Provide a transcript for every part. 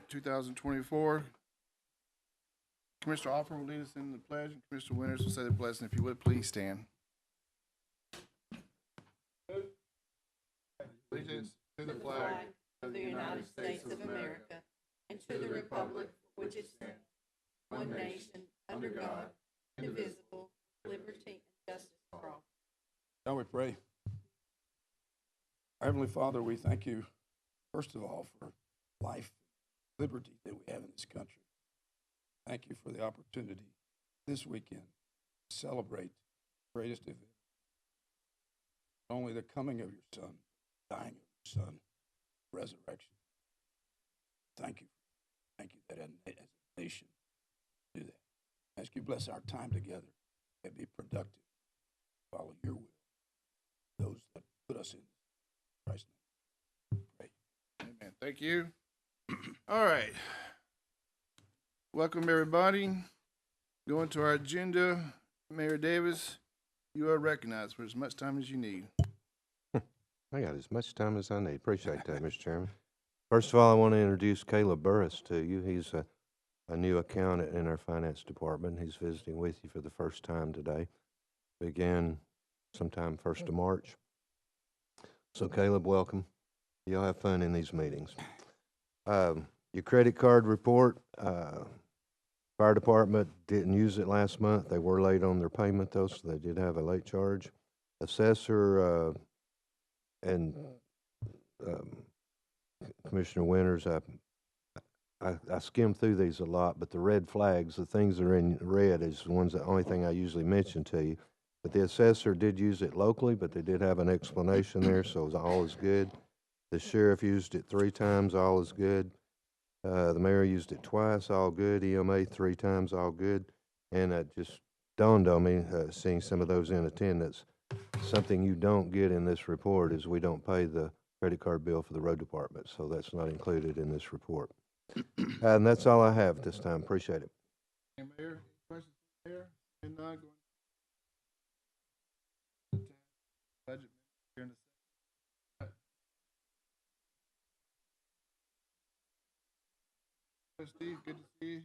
2024. Commissioner Offer will lead us in the pledge, and Commissioner Winters will say the blessing. If you would, please stand. Allegiance to the flag of the United States of America and to the republic for which it stands, one nation, under God, indivisible, liberty and justice for all. Shall we pray? Our Heavenly Father, we thank you, first of all, for life, liberty that we have in this country. Thank you for the opportunity this weekend to celebrate the greatest event. Not only the coming of your Son, dying of your Son, resurrection. Thank you. Thank you that as a nation do that. I ask you to bless our time together and be productive. Follow your will. Those that put us in Christ's name. Pray. Amen. Thank you. All right. Welcome, everybody. Going to our agenda. Mayor Davis, you are recognized for as much time as you need. I got as much time as I need. Appreciate that, Mr. Chairman. First of all, I want to introduce Caleb Burris to you. He's a new accountant in our finance department. He's visiting with you for the first time today. Began sometime 1st of March. So, Caleb, welcome. You'll have fun in these meetings. Your credit card report, fire department didn't use it last month. They were late on their payment, though, so they did have a late charge. Assessor and Commissioner Winters, I skimmed through these a lot, but the red flags, the things that are in red, is the only thing I usually mention to you. But the assessor did use it locally, but they did have an explanation there, so all is good. The sheriff used it 3 times, all is good. The mayor used it twice, all good. EMA 3 times, all good. And it just dawned on me, seeing some of those in attendance, something you don't get in this report is we don't pay the credit card bill for the road department, so that's not included in this report. And that's all I have this time. Appreciate it. Hey, Mayor, questions from the Mayor? And going budget here in a second. Trustee, good to see you.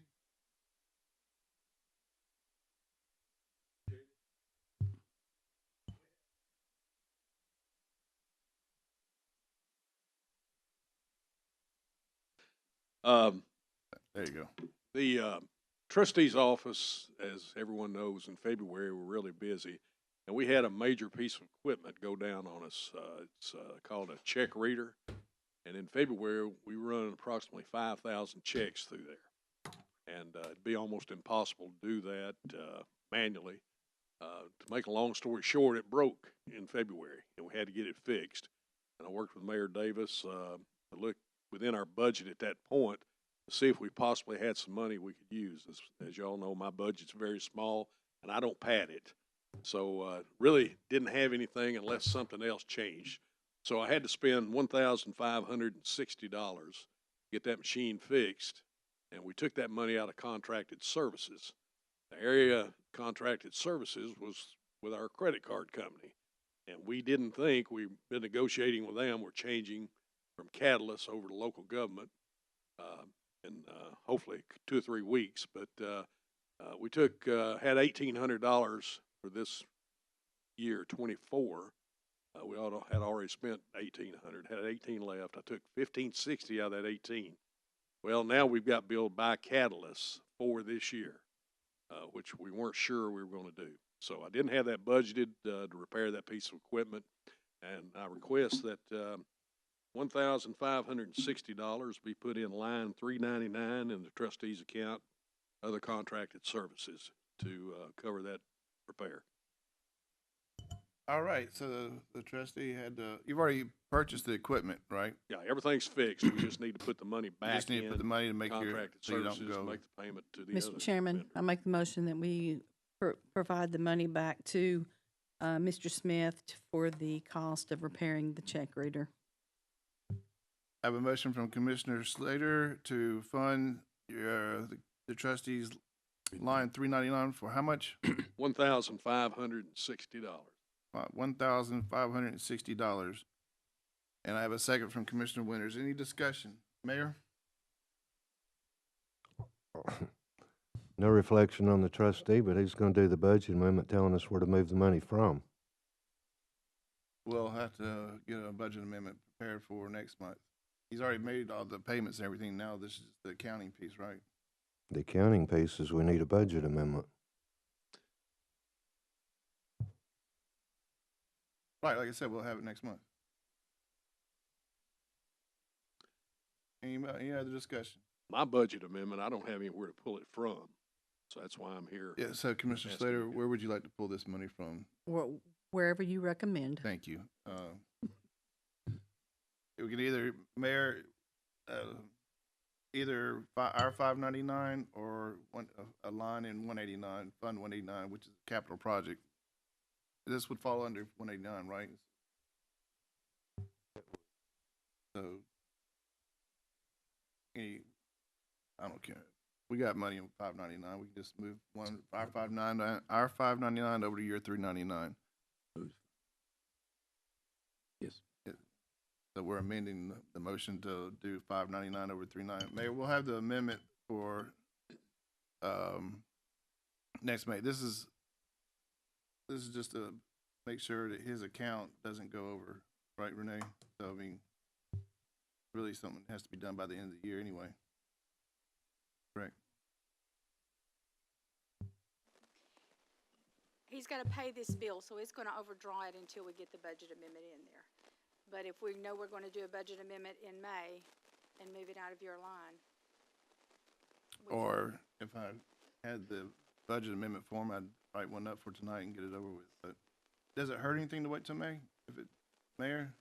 There you go. The trustee's office, as everyone knows, in February, we're really busy. And we had a major piece of equipment go down on us. It's called a check reader. And in February, we run approximately 5,000 checks through there. And it'd be almost impossible to do that manually. To make a long story short, it broke in February, and we had to get it fixed. And I worked with Mayor Davis to look within our budget at that point to see if we possibly had some money we could use. As you all know, my budget's very small, and I don't pad it. So really didn't have anything unless something else changed. So I had to spend $1,560 to get that machine fixed, and we took that money out of contracted services. The area contracted services was with our credit card company, and we didn't think, we've been negotiating with them, we're changing from Catalyst over to local government in hopefully 2 or 3 weeks. But we had $1,800 for this year, 24. We had already spent $1,800, had 18 left. I took $1,560 out of that 18. Well, now we've got billed by Catalyst for this year, which we weren't sure we were going to do. So I didn't have that budgeted to repair that piece of equipment, and I request that $1,560 be put in line 399 in the trustee's account, other contracted services, to cover that repair. All right, so the trustee had you've already purchased the equipment, right? Yeah, everything's fixed. We just need to put the money back in. You just need to put the money to make your, contracted so you services, don't go. make the payment to the other Mr. Chairman, vendor. I make the motion that we provide the money back to Mr. Smith for the cost of repairing the check reader. I have a motion from Commissioner Slater to fund the trustees line 399 for how much? $1,560. $1,560. And I have a second from Commissioner Winters. Any discussion? Mayor? no reflection on the trustee, but he's gonna do the budget amendment telling us where to move the money from. We'll have to get a budget amendment prepared for next month. He's already made all the payments and everything. Now this is the accounting piece, right? The accounting piece is we need a budget amendment. Right, like I said, we'll have it next month. Any other discussion? My budget amendment, I don't have anywhere to pull it from, so that's why I'm here. Yeah, so Commissioner Asking Slater, you. where would you like to pull this money from? Wherever you recommend. Thank you. We can either, Mayor, either our 599 or a line in 189, Fund 189, which is a capital project. This would fall under 189, right? So, I don't care. We got money in 599. We can just move our 599 over to your 399. Yes. So we're amending the motion to do 599 over 399. Mayor, we'll have the amendment for next May. This is just to make sure that his account doesn't go over, right, Renee? So I mean, really something has to be done by the end of the year anyway. Correct. He's got to pay this bill, so it's going to overdraw it until we get the budget amendment in there. But if we know we're going to do a budget amendment in May and move it out of your line. Or if I had the budget amendment form, I'd write one up for tonight and get it over with. But does it hurt anything to wait till May? Mayor?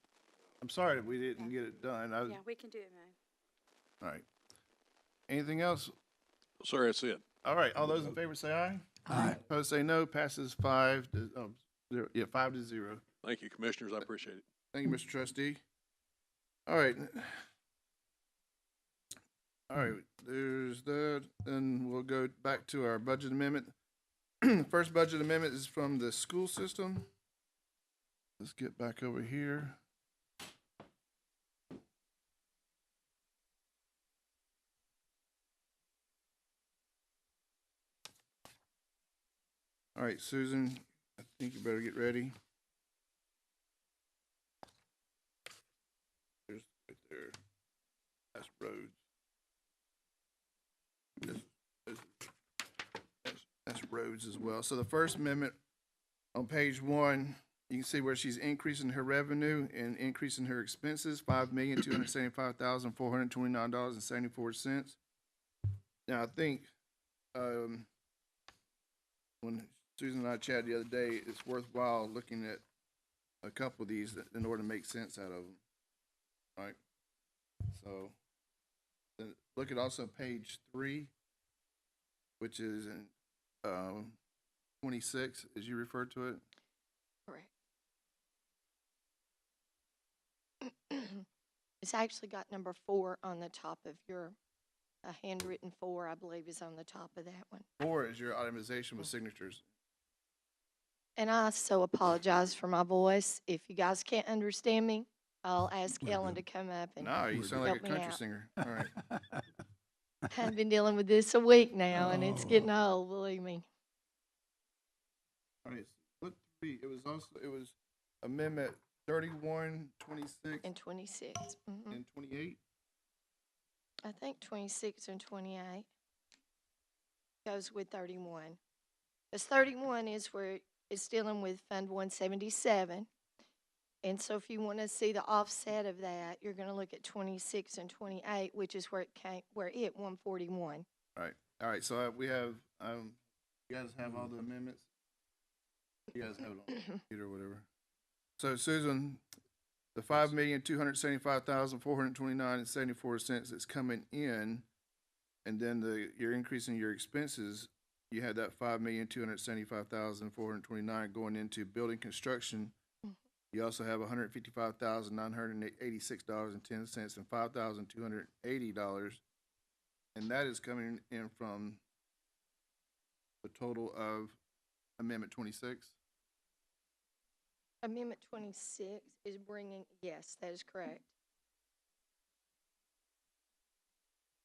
I'm sorry that we didn't get it done. Yeah, we can do it, May. All right. Anything else? Sir, that's it. All right, all those in favor say aye. Aye. Opposed say no. Passes 5 to 0. Thank you, Commissioners. I appreciate it. Thank you, Mr. Trustee. All right. All right, there's that. Then we'll go back to our budget amendment. First budget amendment is from the school system. Let's get back over here. All right, Susan, I think you better get ready. There's right there. That's roads. That's roads as well. So the first amendment on page 1, you can see where she's increasing her revenue and increasing her expenses, $5,275,429.74. Now I think when Susan and I chatted the other day, it's worthwhile looking at a couple of these in order to make sense out of them. All right. So then look at also page 3, which is in 26, as you referred to it. Correct. It's actually got number 4 on the top of your, a handwritten 4, I believe, is on the top of that one. 4 is your itemization with signatures. And I so apologize for my voice. If you guys can't understand me, I'll ask Ellen to come up and No, you sound like a help me country out. singer. All right. I've been dealing with this a week now, and it's getting old, believe me. All right. Look, 3. It was amendment 31, 26, And 26. and 28. I think 26 and 28 goes with 31. Because 31 is where it's dealing with Fund 177. And so if you want to see the offset of that, you're going to look at 26 and 28, which is where it came, where it 141. All right. So we have, you guys have all the amendments? You guys have it on the computer or whatever. So Susan, the $5,275,429.74 that's coming in, and then you're increasing your expenses. You had that $5,275,429 going into building construction. You also have $155,986.10 and $5,280, and that is coming in from the total of Amendment 26. Amendment 26 is bringing, yes, that is correct.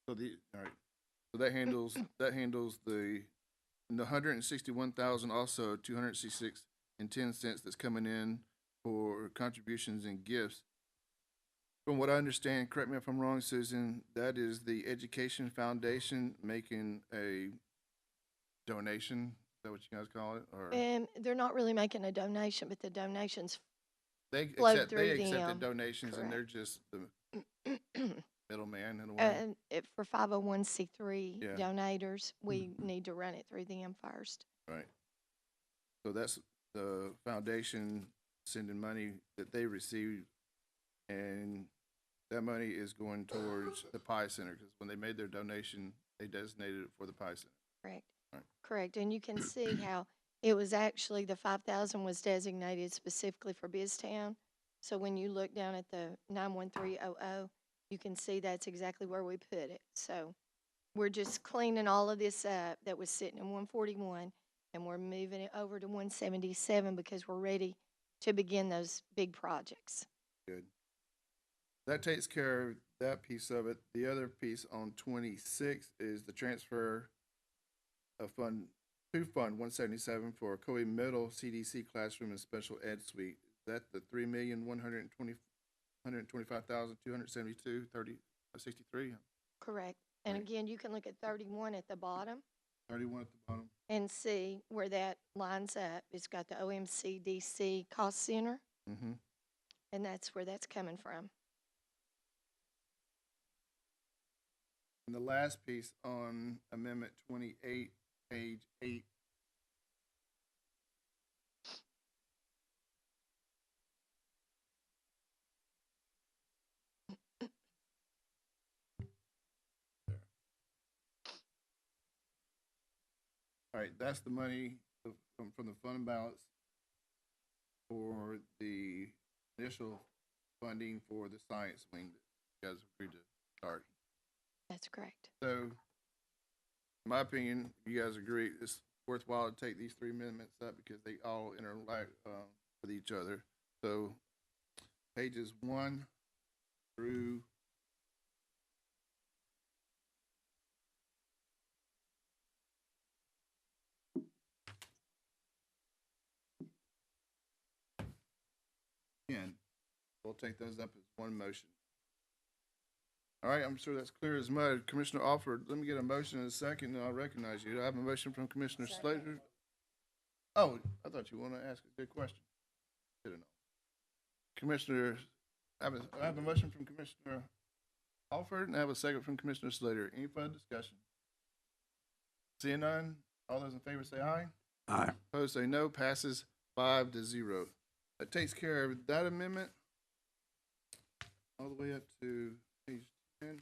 So all right. So that handles the 161,000, also 266.10 that's coming in for contributions and gifts. From what I understand, correct me if I'm wrong, Susan, that is the Education Foundation making a donation. Is that what you guys call it? Or And they're not really making a donation, but the donations they flow accept through the them. donations and they're Correct. just the middleman in a way. And for 501c3 Yeah. donators, we need to run it through them first. Right. So that's the foundation sending money that they received, and that money is going towards the Pie Center, because when they made their donation, they designated it for the Pie Center. Correct. Right. Correct. And you can see how it was actually the 5,000 was designated specifically for BizTown. So when you look down at the 91300, you can see that's exactly where we put it. So we're just cleaning all of this up that was sitting in 141, and we're moving it over to 177 because we're ready to begin those big projects. Good. That takes care of that piece of it. The other piece on 26 is the transfer of Fund 177 for Coe Middle CDC Classroom and Special Ed Suite. Is that the 3,125,272.63? Correct. And Right. again, you can look at 31 at the bottom 31 at the bottom. and see where that lines up. It's got the OMCDC Cost Center, Mm-hmm. and that's where that's coming from. And the last piece on Amendment 28, page 8. All right, that's the money from the fund balance for the initial funding for the science wing that you guys agreed to start. That's correct. So, in my opinion, if you guys agree, it's worthwhile to take these three amendments up because they all interact with each other. So, pages 1 through we'll take those up as one motion. All right, I'm sure that's clear as mud. Commissioner Alford, let me get a motion in a second, and I'll recognize you. I have a motion from Commissioner Slater. Oh, I thought you wanted to ask a good question. Didn't know. Commissioner, I have a motion from Commissioner Alford, and I have a second from Commissioner Slater. Any further discussion? Seeing none, all those in favor say aye. Aye. Opposed say no. Passes 5-0. That takes care of that amendment. All the way up to page 10.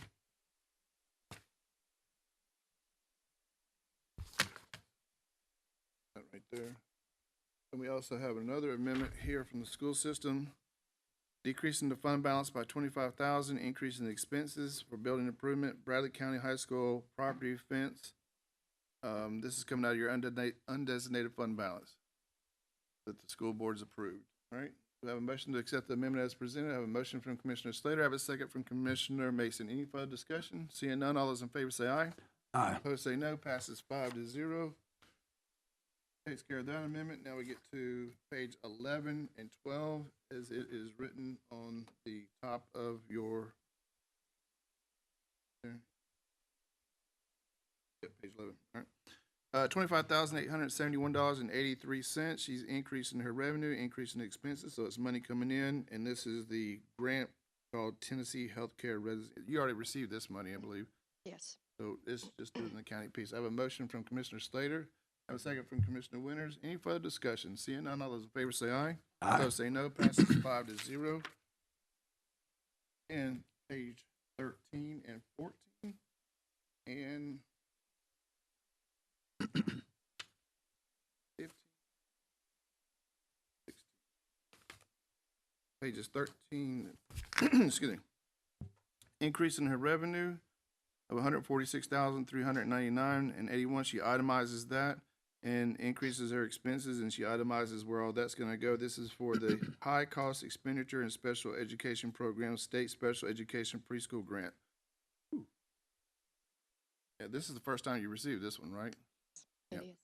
That right there. And we also have another amendment here from the school system, decreasing the fund balance by 25,000, increasing the expenses for building improvement, Bradley County High School property fence. This is coming out of your undesignated fund balance that the school board's approved, right? We have a motion to accept the amendment as presented. I have a motion from Commissioner Slater. I have a second from Commissioner Mason. Any further discussion? Seeing none, all those in favor say aye. Aye. Opposed say no. Passes 5-0. Takes care of that amendment. Now we get to page 11 and 12 as it is written on the top of your. There. Yep, page 11. All right. $25,871.83. She's increasing her revenue, increasing the expenses, so it's money coming in. And this is the grant called Tennessee Healthcare Resident. You already received this money, I believe. Yes. So it's just doing the county piece. I have a motion from Commissioner Slater. I have a second from Commissioner Winters. Any further discussion? Seeing none, all those in favor say aye. Aye. Those say no. Passes 5-0. And page 13 and 14 and 15, 16. Pages 13, excuse me. Increase in her revenue of 146,399.81. She itemizes that and increases her expenses, and she itemizes where all that's going to go. This is for the high cost expenditure in special education program, state special education preschool grant. Ooh. Yeah, this is the first time you received this one, right? It Yep. is.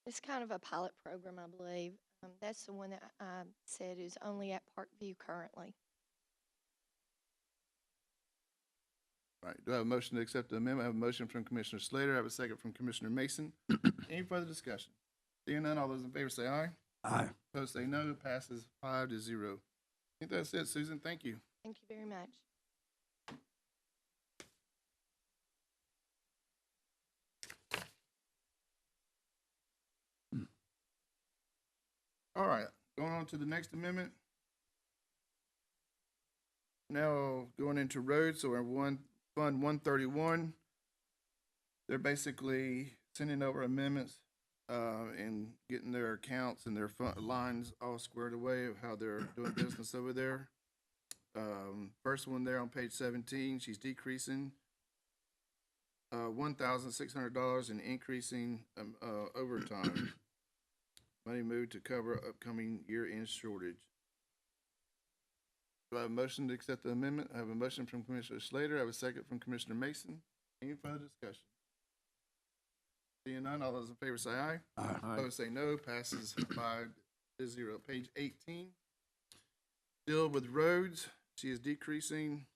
It's kind of a pilot program, I believe. That's the one that I said is only at Parkview currently. All right, do I have a motion to accept the amendment? I have a motion from Commissioner Slater. I have a second from Commissioner Mason. Any further discussion? Seeing none, all those in favor say aye. Aye. Opposed say no. Passes 5-0. I think that's it, Susan. Thank you. Thank you very much. All right, going on to the next amendment. Now going into roads, so we're Fund 131. They're basically sending over amendments and getting their accounts and their lines all squared away of how they're doing business over there. First one there on page 17, she's decreasing $1,600 and increasing overtime. Money moved to cover upcoming year-end shortage. Do I have a motion to accept the amendment? I have a motion from Commissioner Slater. I have a second from Commissioner Mason. Any further discussion? Seeing none, all those in favor say aye. Aye. Opposed say no. Passes 5-0. Page 18. Still with roads, she is decreasing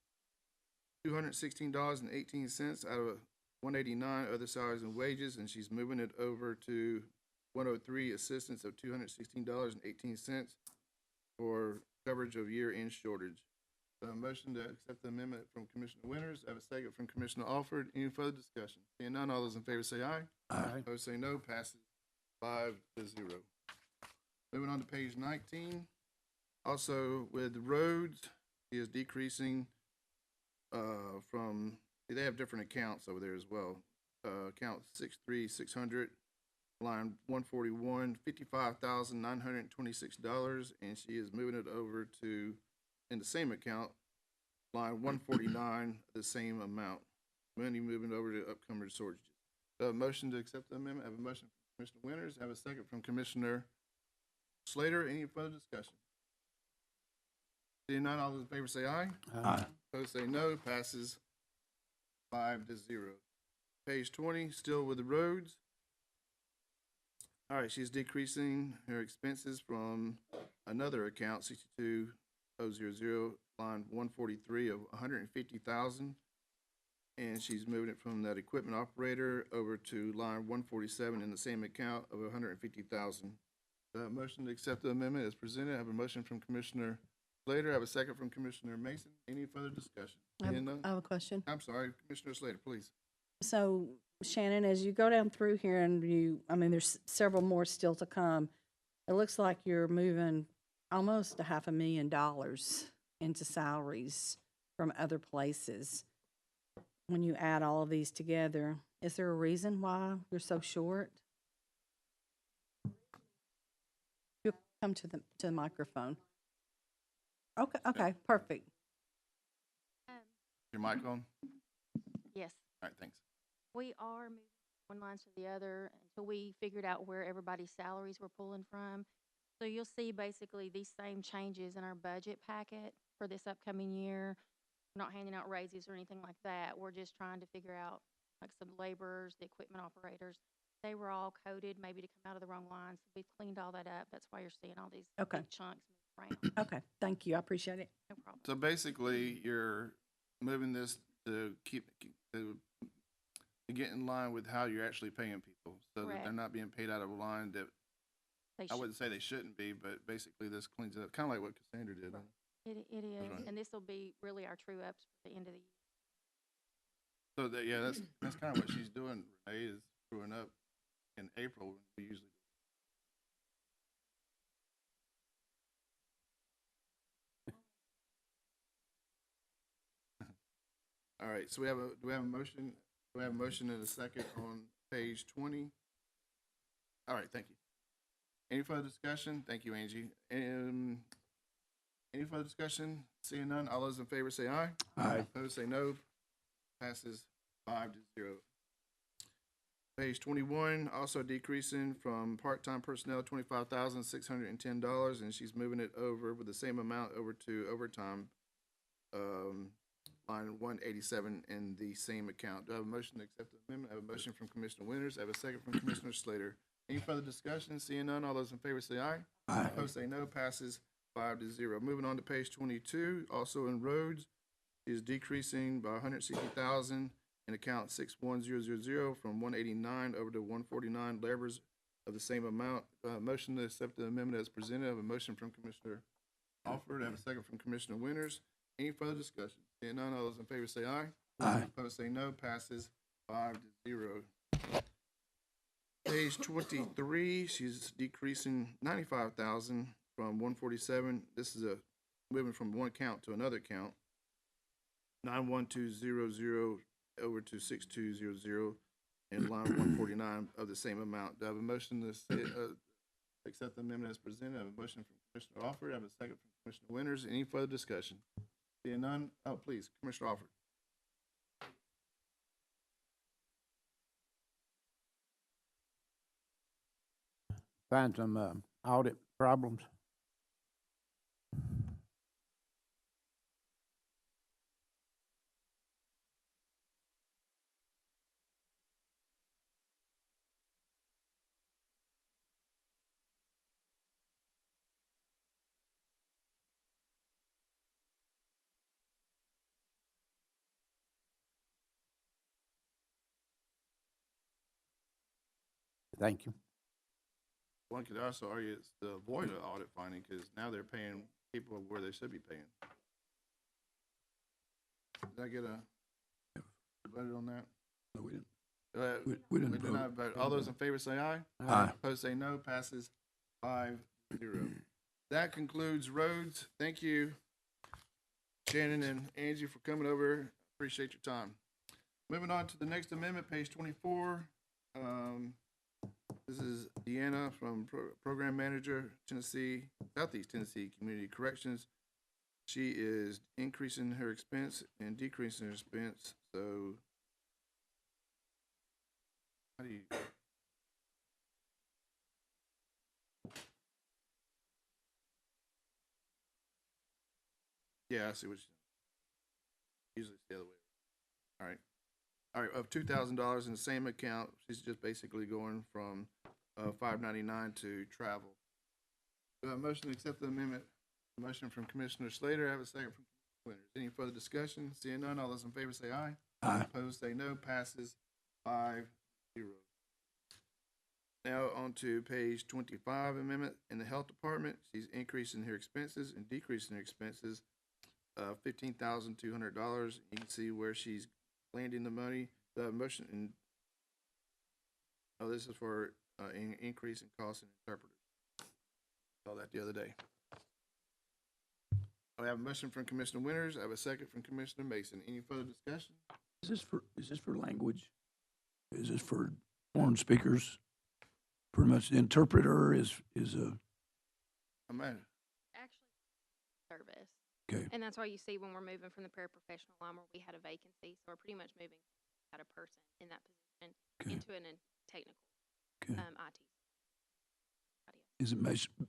$216.18 out of 189 other salaries and wages, and she's moving it over to 103 assistance of $216.18 for coverage of year-end shortage. A motion to accept the amendment from Commissioner Winters. I have a second from Commissioner Alford. Any further discussion? Seeing none, all those in favor say aye. Aye. Opposed say no. Passes 5-0. Moving on to page 19. Also with roads, he is decreasing from, they have different accounts over there as well. Account 63600, line 141, $55,926, and she is moving it over to, in the same account, line 149, the same amount. Money moving over to upcoming shortages. So a motion to accept the amendment. I have a motion from Commissioner Winters. I have a second from Commissioner Slater. Any further discussion? Seeing none, all those in favor say aye. Aye. Opposed say no. Passes 5-0. Page 20, still with the roads. All right, she's decreasing her expenses from another account, 62000, line 143 of $150,000. And she's moving it from that equipment operator over to line 147 in the same account of $150,000. Motion to accept the amendment is presented. I have a motion from Commissioner Slater. I have a second from Commissioner Mason. Any further discussion? Seeing none? I have a question. I'm sorry, Commissioner Slater, please. So Shannon, as you go down through here and there's several more still to come. It looks like you're moving almost $500,000 into salaries from other places. When you add all of these together, is there a reason why you're so short? You'll come to the microphone. Okay, perfect. Your mic on? Yes, All right, thanks. we are moving one line to the other until we figured out where everybody's salaries were pulling from. So you'll see basically these same changes in our budget packet for this upcoming year. We're not handing out raises or anything like that. We're just trying to figure out like some laborers, the equipment operators. They were all coded maybe to come out of the wrong line. So we've cleaned all that up. That's why you're seeing all these Okay. big chunks moved around. Okay, thank you. I appreciate it. No problem. So basically, you're moving this to to get in line with how you're actually paying people, so that they're Correct. not being paid out of a line that They I should- wouldn't say they shouldn't be, but basically this cleans it up, kind of like what Cassandra did. It is, right. and this will be really our true ups for the end of the year. So that, yeah, that's kind of what she's doing. Renee is screwing up in April when we usually. All right, so do we have a motion? Do we have a motion and a second on page 20? All right, thank you. Any further discussion? Thank you, Angie. Any further discussion? Seeing none, all those in favor say aye. Aye. Opposed say no. Passes 5-0. Page 21, also decreasing from part-time personnel, $25,610, and she's moving it over with the same amount over to overtime, line 187 in the same account. Do I have a motion to accept the amendment? I have a motion from Commissioner Winters. I have a second from Commissioner Slater. Any further discussion? Seeing none, all those in favor say aye. Aye. Opposed say no. Passes 5-0. Moving on to page 22, also in roads, is decreasing by 160,000 in account 61000 from 189 over to 149, levers of the same amount. Motion to accept the amendment as presented. I have a motion from Commissioner Alford. I have a second from Commissioner Winters. Any further discussion? Seeing none, all those in favor say aye. Aye. Opposed say no. Passes 5-0. Page 23, she's decreasing 95,000 from 147. This is a moving from one count to another count. 91200 over to 6200 in line 149 of the same amount. Do I have a motion to accept the amendment as presented? I have a motion from Commissioner Alford. I have a second from Commissioner Winters. Any further discussion? Seeing none, please, Commissioner Alford. Find some audit problems. Thank you. One could also argue it's to avoid an audit finding because now they're paying people where they should be paying. Did I get a voted on that? No, we didn't. We We didn't did not vote. vote. All those in favor say aye. Aye. Opposed say no. Passes 5-0. That concludes roads. Thank you, Shannon and Angie, for coming over. Appreciate your time. Moving on to the next amendment, page 24. This is Deanna from Program Manager, Southeast Tennessee Community Corrections. She is increasing her expense and decreasing her expense. So, how do you? Yeah, I see what you're usually it's the other way. All right. All right, of $2,000 in the same account, she's just basically going from $599 to travel. Motion to accept the amendment. Motion from Commissioner Slater. I have a second from Commissioner Winters. Any further discussion? Seeing none, all those in favor say aye. Aye. Opposed say no. Passes 5-0. Now on to page 25 amendment in the Health Department. She's increasing her expenses and decreasing her expenses $15,200. You can see where she's landing the money. The motion and this is for increase in costs and interpreters. Saw that the other day. I have a motion from Commissioner Winters. I have a second from Commissioner Mason. Any further discussion? Is this for language? Is this for foreign speakers? Pretty much the interpreter is a, I'm at it. Actually, service. okay. And that's why you see when we're moving from the paraprofessional line where we had a vacancy, so we're pretty much moving out a person in that position Okay. into an technical Okay. IT. Is it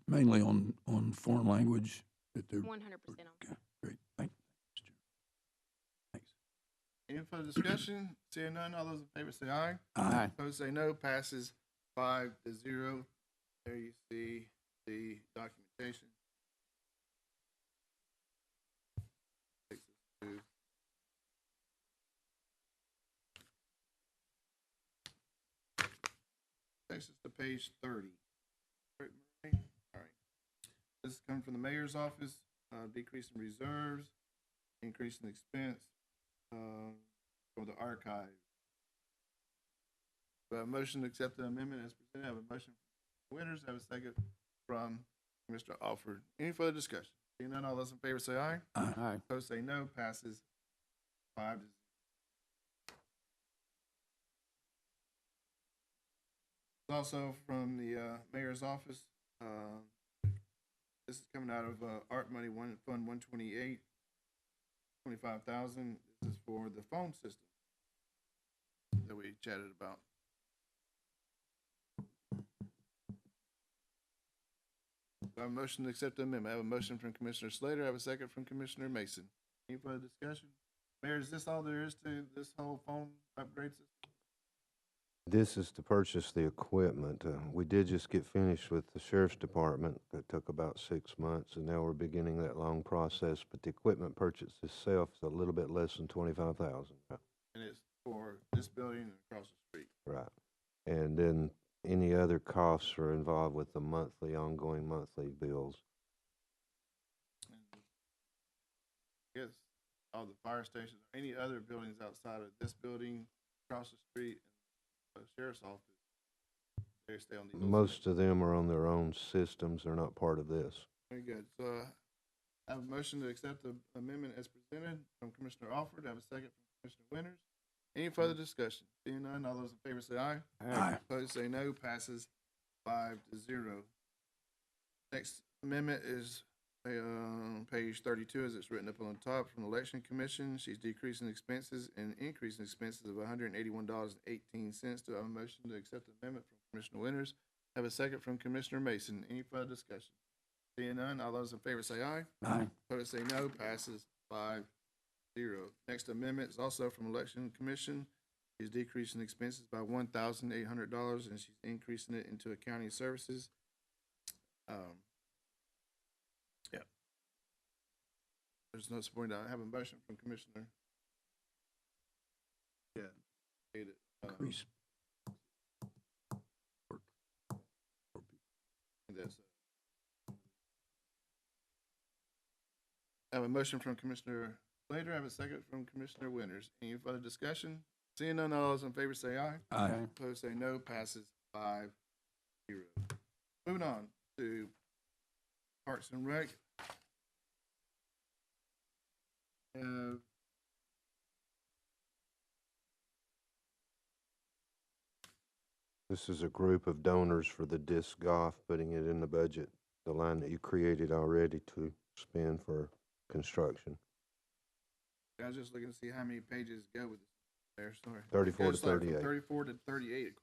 mainly on foreign language that they're? 100% on. Okay, great. Thanks. Thanks. Any further discussion? Seeing none, all those in favor say aye. Aye. Opposed say no. Passes 5-0. There you see the documentation. Takes us to page 30. Right, Murray? All right. This is coming from the mayor's office, decrease in reserves, increase in expense, for the archive. A motion to accept the amendment as presented. I have a motion from Winters. I have a second from Mr. Alford. Any further discussion? Seeing none, all those in favor say aye. Aye. Opposed say no. Passes 5-0. Also from the mayor's office. This is coming out of Art Money Fund 128, 25,000. This is for the phone system that we chatted about. I have a motion to accept the amendment. I have a motion from Commissioner Slater. I have a second from Commissioner Mason. Any further discussion? Mayor, is this all there is to this whole phone upgrade system? This is to purchase the equipment. We did just get finished with the sheriff's department. That took about 6 months, and now we're beginning that long process. But the equipment purchase itself is a little bit less than 25,000. And it's for this building and across the street. Right. And then any other costs are involved with the ongoing monthly bills. And I guess all the fire stations, or any other buildings outside of this building, across the street, and the sheriff's office, they stay on these. Most of them are on their own systems. They're not part of this. Very good. So I have a motion to accept the amendment as presented from Commissioner Alford. I have a second from Commissioner Winters. Any further discussion? Seeing none, all those in favor say aye. Aye. Opposed say no. Passes 5-0. Next amendment is on page 32, as it's written up on the top, from the Election Commission. She's decreasing expenses and increasing expenses of $181.18. Do I have a motion to accept the amendment from Commissioner Winters? Have a second from Commissioner Mason. Any further discussion? Seeing none, all those in favor say aye. Aye. Opposed say no. Passes 5-0. Next amendment is also from Election Commission. She's decreasing expenses by $1,800, and she's increasing it into accounting services. Yeah. There's no support. I have a motion from Commissioner. Yeah. Increase. That's I have a motion from Commissioner Slater. I have a second from Commissioner Winters. Any further discussion? Seeing none, all those in favor say aye. Aye. Opposed say no. Passes 5-0. Moving on to Parks and Rec. This is a group of donors for the disc golf, putting it in the budget, the line that you created already to spend for construction. I was just looking to see how many pages go with this. There, sorry. 34 to Goes like from 38. 34 to 38.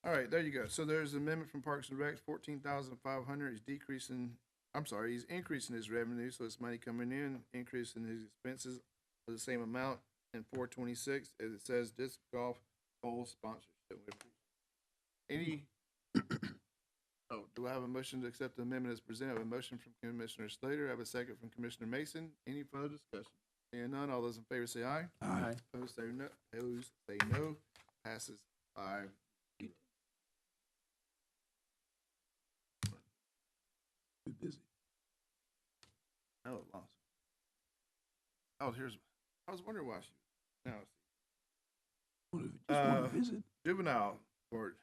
All right, there you go. So there's an amendment from Parks and Rec, 14,500. He's decreasing. I'm sorry, he's increasing his revenue, so it's money coming in, increasing his expenses for the same amount. And 426, as it says, disc golf bowl sponsorship. Any? Oh, do I have a motion to accept the amendment as presented? I have a motion from Commissioner Slater. I have a second from Commissioner Mason. Any further discussion? Seeing none, all those in favor say aye. Aye. Opposed say no. Opposed say no. Passes 5-0. Too busy. Oh, lost. Oh, I was wondering why she. Now, Just want to visit. juvenile court,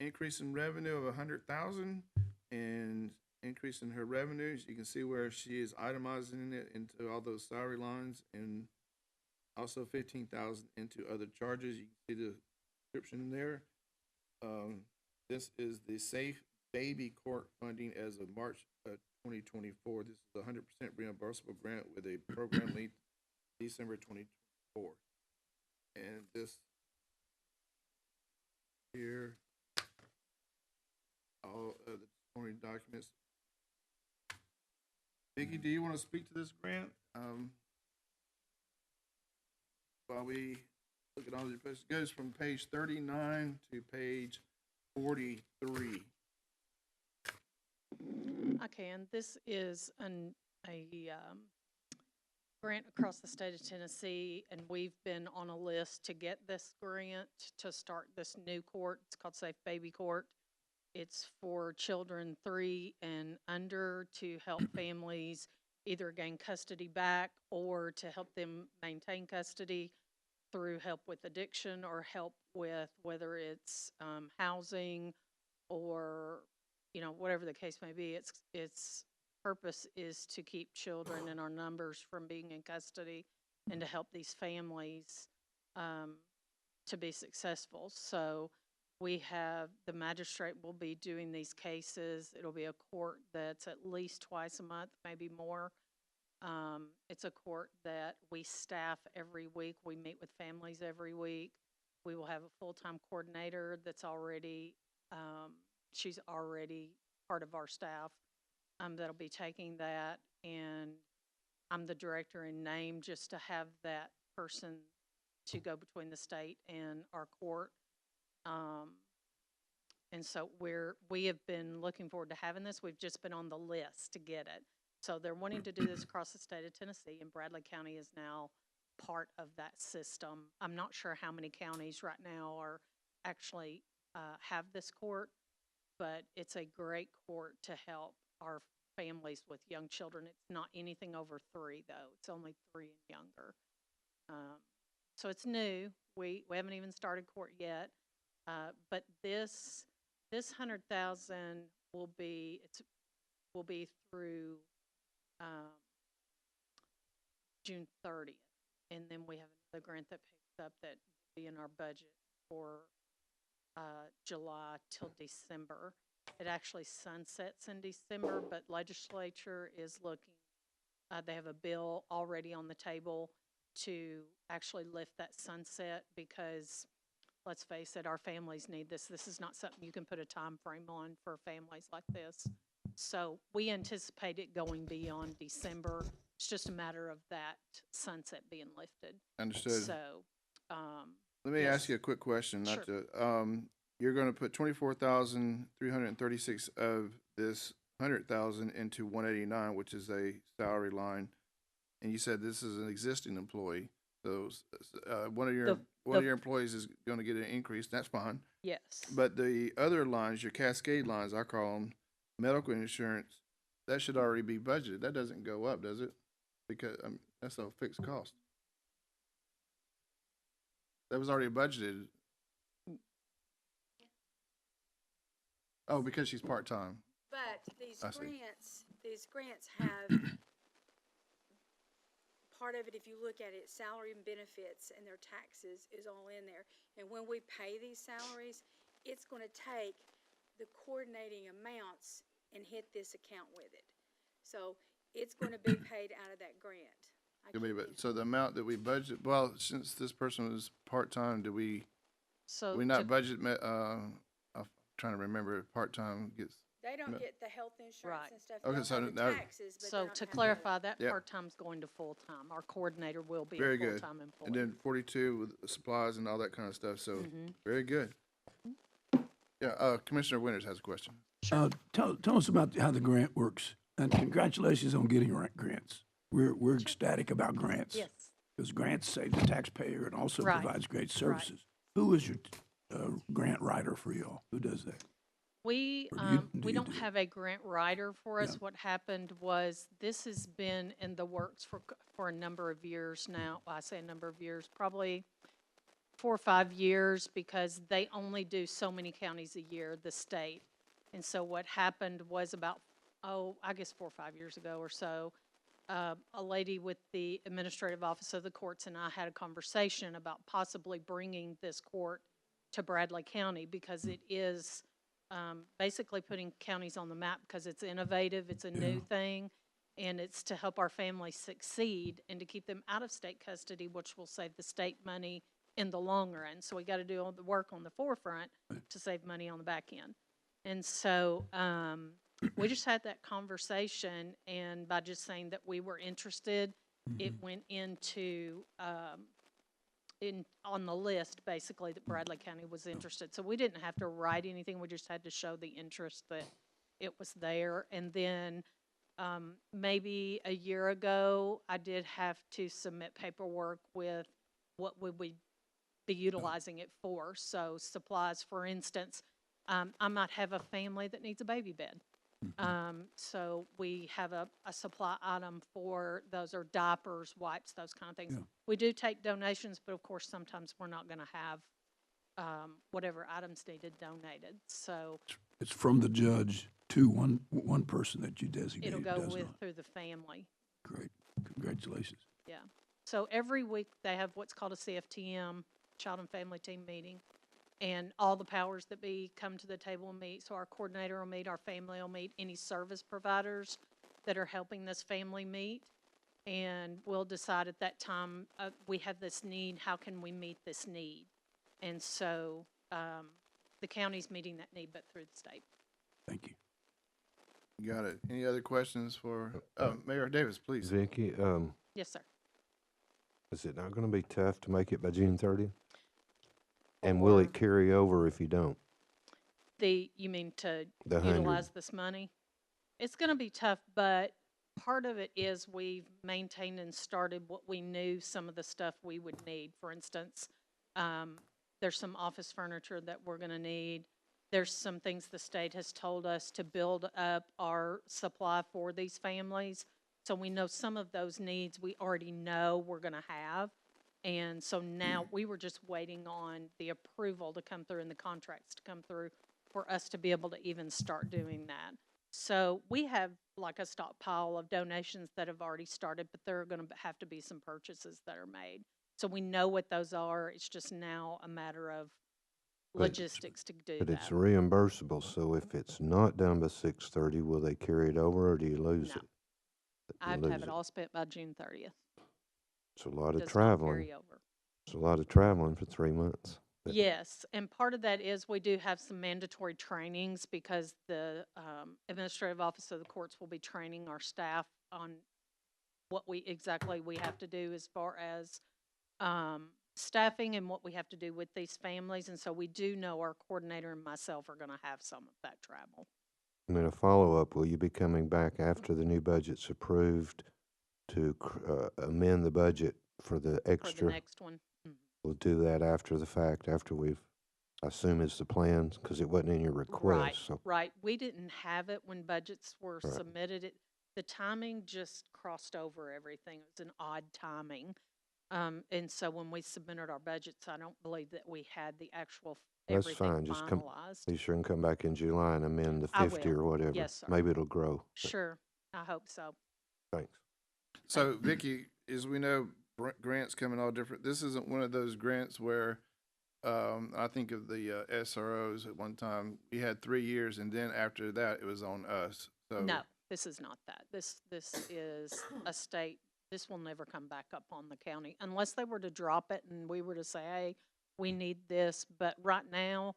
increase in revenue of 100,000 and increase in her revenues. You can see where she is itemizing it into all those salary lines, and also 15,000 into other charges. You can see the description there. This is the Safe Baby Court funding as of March 2024. This is a 100% reimbursable grant with a program length December 2024. And this here, all of the supporting documents. Vicky, do you want to speak to this grant? While we look at all the places, it goes from page 39 to page 43. I can. This is a grant across the state of Tennessee, and we've been on a list to get this grant to start this new court. It's called Safe Baby Court. It's for children 3 and under to help families either gain custody back or to help them maintain custody through help with addiction or help with whether it's housing or, you know, whatever the case may be. Its purpose is to keep children in our numbers from being in custody and to help these families to be successful. So we have, the magistrate will be doing these cases. It'll be a court that's at least twice a month, maybe more. It's a court that we staff every week. We meet with families every week. We will have a full-time coordinator that's already, she's already part of our staff that'll be taking that. And I'm the director in name, just to have that person to go between the state and our court. And so we have been looking forward to having this. We've just been on the list to get it. So they're wanting to do this across the state of Tennessee, and Bradley County is now part of that system. I'm not sure how many counties right now are actually have this court, but it's a great court to help our families with young children. It's not anything over 3, though. It's only 3 and younger. So it's new. We haven't even started court yet. But this 100,000 will be through June 30th, and then we have another grant that picks up that will be in our budget for July till December. It actually sunsets in December, but legislature is looking. They have a bill already on the table to actually lift that sunset because, let's face it, our families need this. This is not something you can put a time frame on for families like this. So we anticipate it going beyond December. It's just a matter of that sunset being lifted. Understood. So, Let me yes. ask you a quick question, not Sure. to, you're gonna put 24,336 of this 100,000 into 189, which is a salary line. And you said this is an existing employee, so, one of your employees is gonna get an increase, that's fine. Yes. But the other lines, your cascade lines, I call them, medical insurance, that should already be budgeted. That doesn't go up, does it? Because, that's a fixed cost. That was already budgeted. Oh, because she's part-time. But these I see. grants have, part of it, if you look at it, salary and benefits and their taxes is all in there. And when we pay these salaries, it's gonna take the coordinating amounts and hit this account with it. So it's gonna be paid out of that grant. So the amount that we budget, well, since this person was part-time, do we So not budget, I'm trying to remember, part-time gets, They don't No. get the health insurance Right. and stuff. Okay, They'll so have the now- taxes, but they So don't to have clarify, that Yep. part-time's going to full-time. Our coordinator will be Very a good. full-time employee. and then 42 with supplies and all that kind of stuff, so, Mhm. very good. Yeah, Commissioner Winters has a question. Tell us about how the grant works, and congratulations on getting grants. We're ecstatic about grants. Yes. Because grants save the taxpayer and also Right. provides great services. Who is your grant writer for y'all? Who does that? We, Or do you we don't do it? have a grant writer for us. Yeah. What happened was, this has been in the works for a number of years now. Well, I say a number of years, probably 4 or 5 years, because they only do so many counties a year, the state. And so what happened was about, I guess 4 or 5 years ago or so, a lady with the administrative office of the courts and I had a conversation about possibly bringing this court to Bradley County, because it is basically putting counties on the map, because it's innovative, it's a new thing, and it's to help our families succeed and to keep them out of state custody, which will save the state money in the long run. So we got to do all the work on the forefront to save money on the back end. And so we just had that conversation, and by just saying that we were interested, it went into on the list, basically, that Bradley County was interested. So we didn't have to write anything, we just had to show the interest that it was there. And then maybe a year ago, I did have to submit paperwork with what would we be utilizing it for. So supplies, for instance, I might have a family that needs a baby bed. So we have a supply item for those, or diapers, wipes, those kind of things. Yeah. We do take donations, but of course, sometimes we're not gonna have, whatever items needed donated. So It's from the judge to one person that you designate. it'll go does with, not. through the family. Great, congratulations. Yeah. So every week they have what's called a CFTM, Child and Family Team Meeting. And all the powers that be come to the table and meet. So our coordinator will meet, our family will meet, any service providers that are helping this family meet. And we'll decide at that time, we have this need, how can we meet this need? And so the county's meeting that need, but through the state. Thank you. You got it. Any other questions for, Mayor Davis, please? Vicky, Yes, sir. is it not gonna be tough to make it by June 30th? And will Or it carry over if you don't? you mean to The 100. utilize this money? It's gonna be tough, but part of it is we've maintained and started what we knew some of the stuff we would need. For instance, there's some office furniture that we're gonna need. There's some things the state has told us to build up our supply for these families. So we know some of those needs we already know we're gonna have. And so now we were just waiting on the approval to come through and the contracts to come through for us to be able to even start doing that. So we have like a stockpile of donations that have already started, but there are going to have to be some purchases that are made. So we know what those are. It's just now a matter of logistics to do But it's that. reimbursable, so if it's not done by 6:30, will they carry it over or do you lose No. it? I have to have it all spent by June 30th. It's a lot of Does not traveling. carry over. It's a lot of traveling for 3 months. But Yes, and part of that is we do have some mandatory trainings because the administrative office of the courts will be training our staff on what exactly we have to do as far as staffing and what we have to do with these families. And so we do know our coordinator and myself are going to have some of that travel. And then a follow-up, will you be coming back after the new budget's approved to amend the budget for the For the extra? next one. Mhm. We'll do that after the fact, after we've, I assume it's the plan, because it wasn't in your Right, request, so. right. We didn't have it when budgets were Right. submitted. The timing just crossed over everything. It was an odd timing. And so when we submitted our budgets, I don't believe that we had the actual That's everything fine, just come, finalized. be sure and come back in July and amend the I 50 will. or whatever. Yes, sir. Maybe it'll grow. but Sure, I hope so. Thanks. So, Vicky, as we know, grants come in all different. This isn't one of those grants where I think of the SROs at one time. We had 3 years, and then after that, it was on us. So No, this is not that. This is a state, this will never come back up on the county unless they were to drop it and we were to say, hey, we need this. But right now,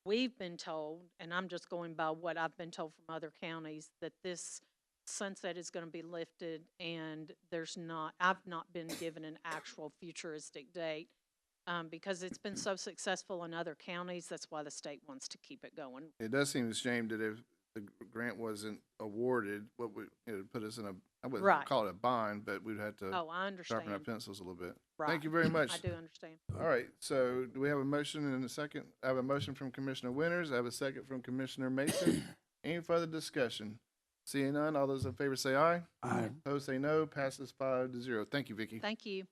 we've been told, and I'm just going by what I've been told from other counties, that this sunset is going to be lifted and I've not been given an actual futuristic date. Because it's been so successful in other counties, that's why the state wants to keep it going. it does seem a shame that if the grant wasn't awarded, what would it would put us in a, I wouldn't Right. call it a bind, but we'd have to Oh, I understand. sharpen our pencils a little bit. Right. Thank you very much. I do understand. All right, so do we have a motion and a second? I have a motion from Commissioner Winters. I have a second from Commissioner Mason. Any further discussion? Seeing none, all those in favor say aye. Aye. Opposed say no. Passes 5-0. Thank you, Vicky. Thank you.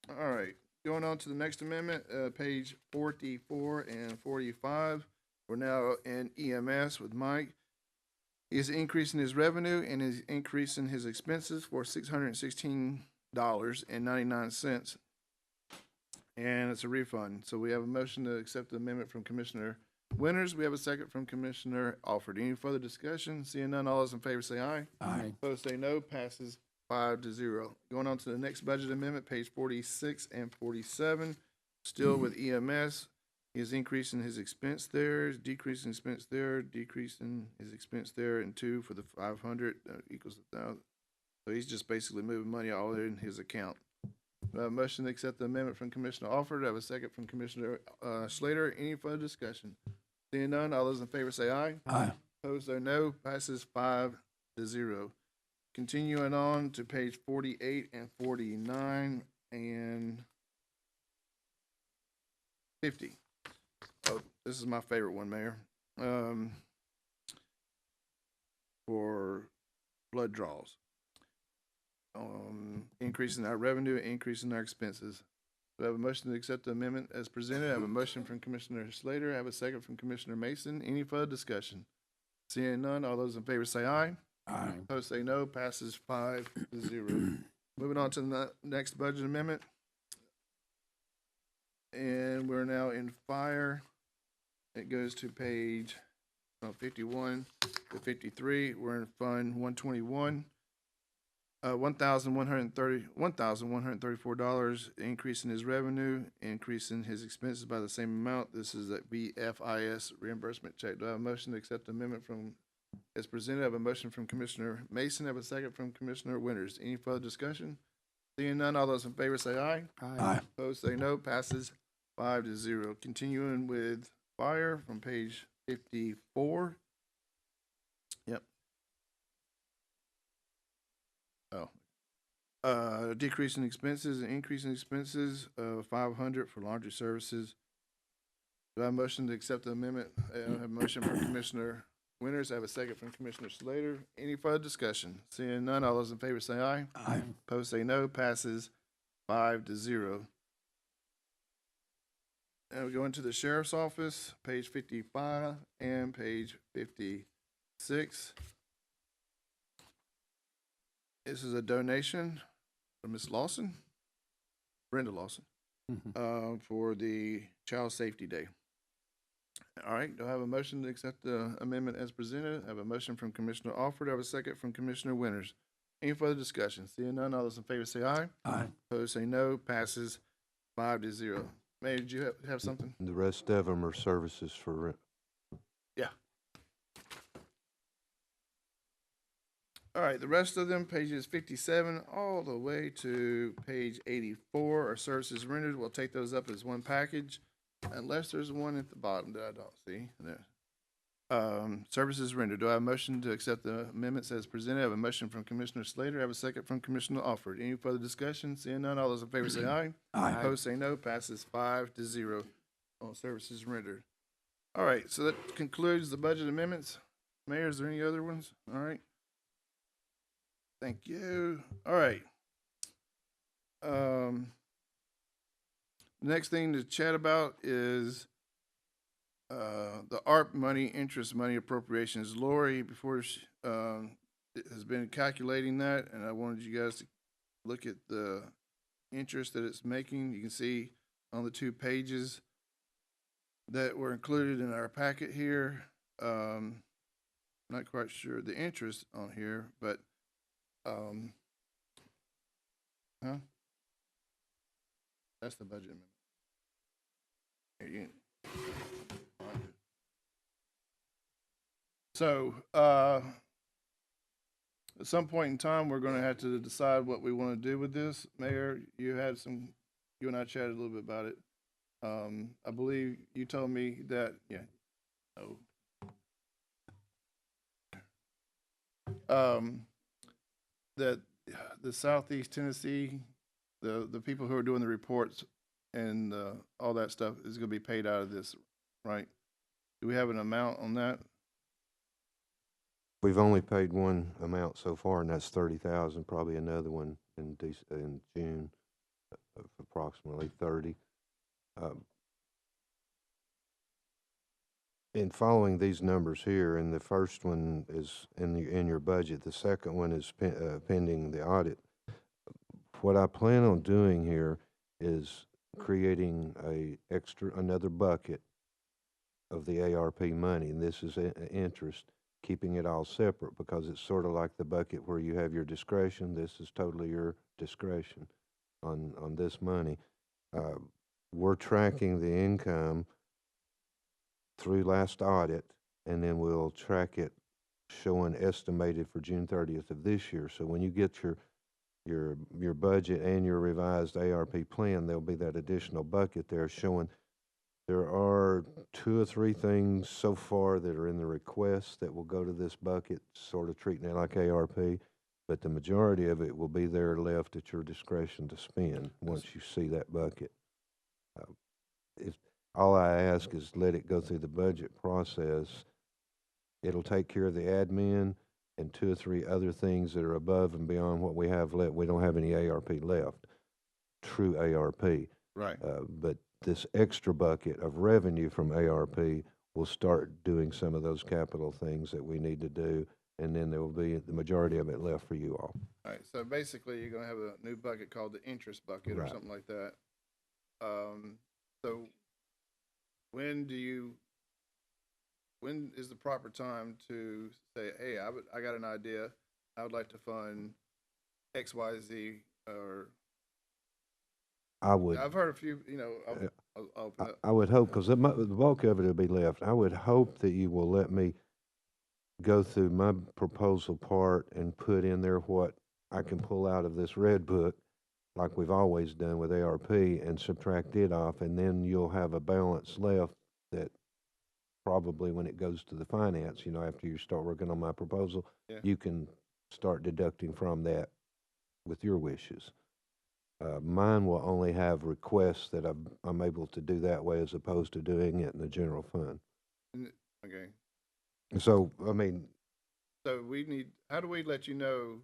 All right, going on to the next amendment, page 44 and 45. We're now in EMS with Mike. He is increasing his revenue and is increasing his expenses for $616.99. And it's a refund. So we have a motion to accept the amendment from Commissioner Winters. We have a second from Commissioner Alford. Any further discussion? Seeing none, all those in favor say aye. Aye. Opposed say no. Passes 5-0. Going on to the next budget amendment, page 46 and 47. Still with EMS. He is increasing his expense there, decreasing expense there, decreasing his expense there, and 2 for the 500 equals 1,000. So he's just basically moving money all in his account. Motion to accept the amendment from Commissioner Alford. I have a second from Commissioner Slater. Any further discussion? Seeing none, all those in favor say aye. Aye. Opposed say no. Passes 5-0. Continuing on to page 48 and 49 and 50. Oh, this is my favorite one, Mayor. For blood draws. Increasing our revenue, increasing our expenses. We have a motion to accept the amendment as presented. I have a motion from Commissioner Slater. I have a second from Commissioner Mason. Any further discussion? Seeing none, all those in favor say aye. Aye. Opposed say no. Passes 5-0. Moving on to the next budget amendment. And we're now in fire. It goes to page 51 to 53. We're in Fund 121. $1,134, increase in his revenue, increase in his expenses by the same amount. This is a BFIS reimbursement check. Do I have a motion to accept the amendment from, as presented? I have a motion from Commissioner Mason, I have a second from Commissioner Winters. Any further discussion? Seeing none, all those in favor say aye. Aye. Opposed, say no. Passes 5-0. Continuing with fire from page 54. Yep. Oh. Decrease in expenses and increase in expenses of 500 for laundry services. Do I have a motion to accept the amendment? I have a motion from Commissioner Winters. I have a second from Commissioner Slater. Any further discussion? Seeing none, all those in favor say aye. Aye. Opposed, say no. Passes 5-0. Now we go into the sheriff's office, page 55 and page 56. This is a donation from Ms. Lawson, Brenda Lawson, for the Child Safety Day. All right, do I have a motion to accept the amendment as presented? I have a motion from Commissioner Alford. I have a second from Commissioner Winters. Any further discussion? Seeing none, all those in favor say aye. Aye. Opposed, say no. Passes 5-0. Mayor, did you have something? The rest of them are services for rent. Yeah. All right, the rest of them, pages 57 all the way to page 84 are services rendered. We'll take those up as one package, unless there's one at the bottom that I don't see. There. Services rendered. Do I have a motion to accept the amendments as presented? I have a motion from Commissioner Slater. I have a second from Commissioner Alford. Any further discussion? Seeing none, all those in favor say aye. Aye. Opposed, say no. Passes 5-0 on services rendered. All right, so that concludes the budget amendments. Mayor, is there any other ones? All right. Thank you. All right. Next thing to chat about is the ARP money, interest money appropriations. Lori, before she has been calculating that, and I wanted you guys to look at the interest that it's making. You can see on the 2 pages that were included in our packet here. Not quite sure the interest on here, but that's the budget amendment. Here, you So, at some point in time, we're gonna have to decide what we wanna do with this. Mayor, you and I chatted a little bit about it. I believe you told me that, that the Southeast Tennessee, the people who are doing the reports and, all that stuff is gonna be paid out of this, right? Do we have an amount on that? We've only paid one amount so far, and that's 30,000. Probably another one in June of approximately 30. In following these numbers here, and the first one is in your budget, the second one is pending the audit. What I plan on doing here is creating another bucket of the ARP money, and this is interest, keeping it all separate because it's sort of like the bucket where you have your discretion. This is totally your discretion on this money. We're tracking the income through last audit, and then we'll track it showing estimated for June 30th of this year. So when you get your budget and your revised ARP plan, there'll be that additional bucket there showing there are 2 or 3 things so far that are in the request that will go to this bucket, sort of treating it like ARP, but the majority of it will be there left at your discretion to spend once you see that bucket. All I ask is let it go through the budget process. It'll take care of the admin and 2 or 3 other things that are above and beyond what we have left. We don't have any ARP left, true ARP. Right. But this extra bucket of revenue from ARP will start doing some of those capital things that we need to do, and then there will be the majority of it left for you all. All right, so basically, you're gonna have a new bucket called the interest bucket or Right. something like that. So when is the proper time to say, hey, I got an idea, I would like to fund XYZ, or I would, I've heard a few, you know, I'll open up. I would hope, because the bulk of it will be left. I would hope that you will let me go through my proposal part and put in there what I can pull out of this red book, like we've always done with ARP, and subtract it off, and then you'll have a balance left that probably when it goes to the finance, you know, after you start working on my proposal, Yeah. you can start deducting from that with your wishes. Mine will only have requests that I'm able to do that way as opposed to doing it in the general fund. Okay. So, I mean, So how do we let you know?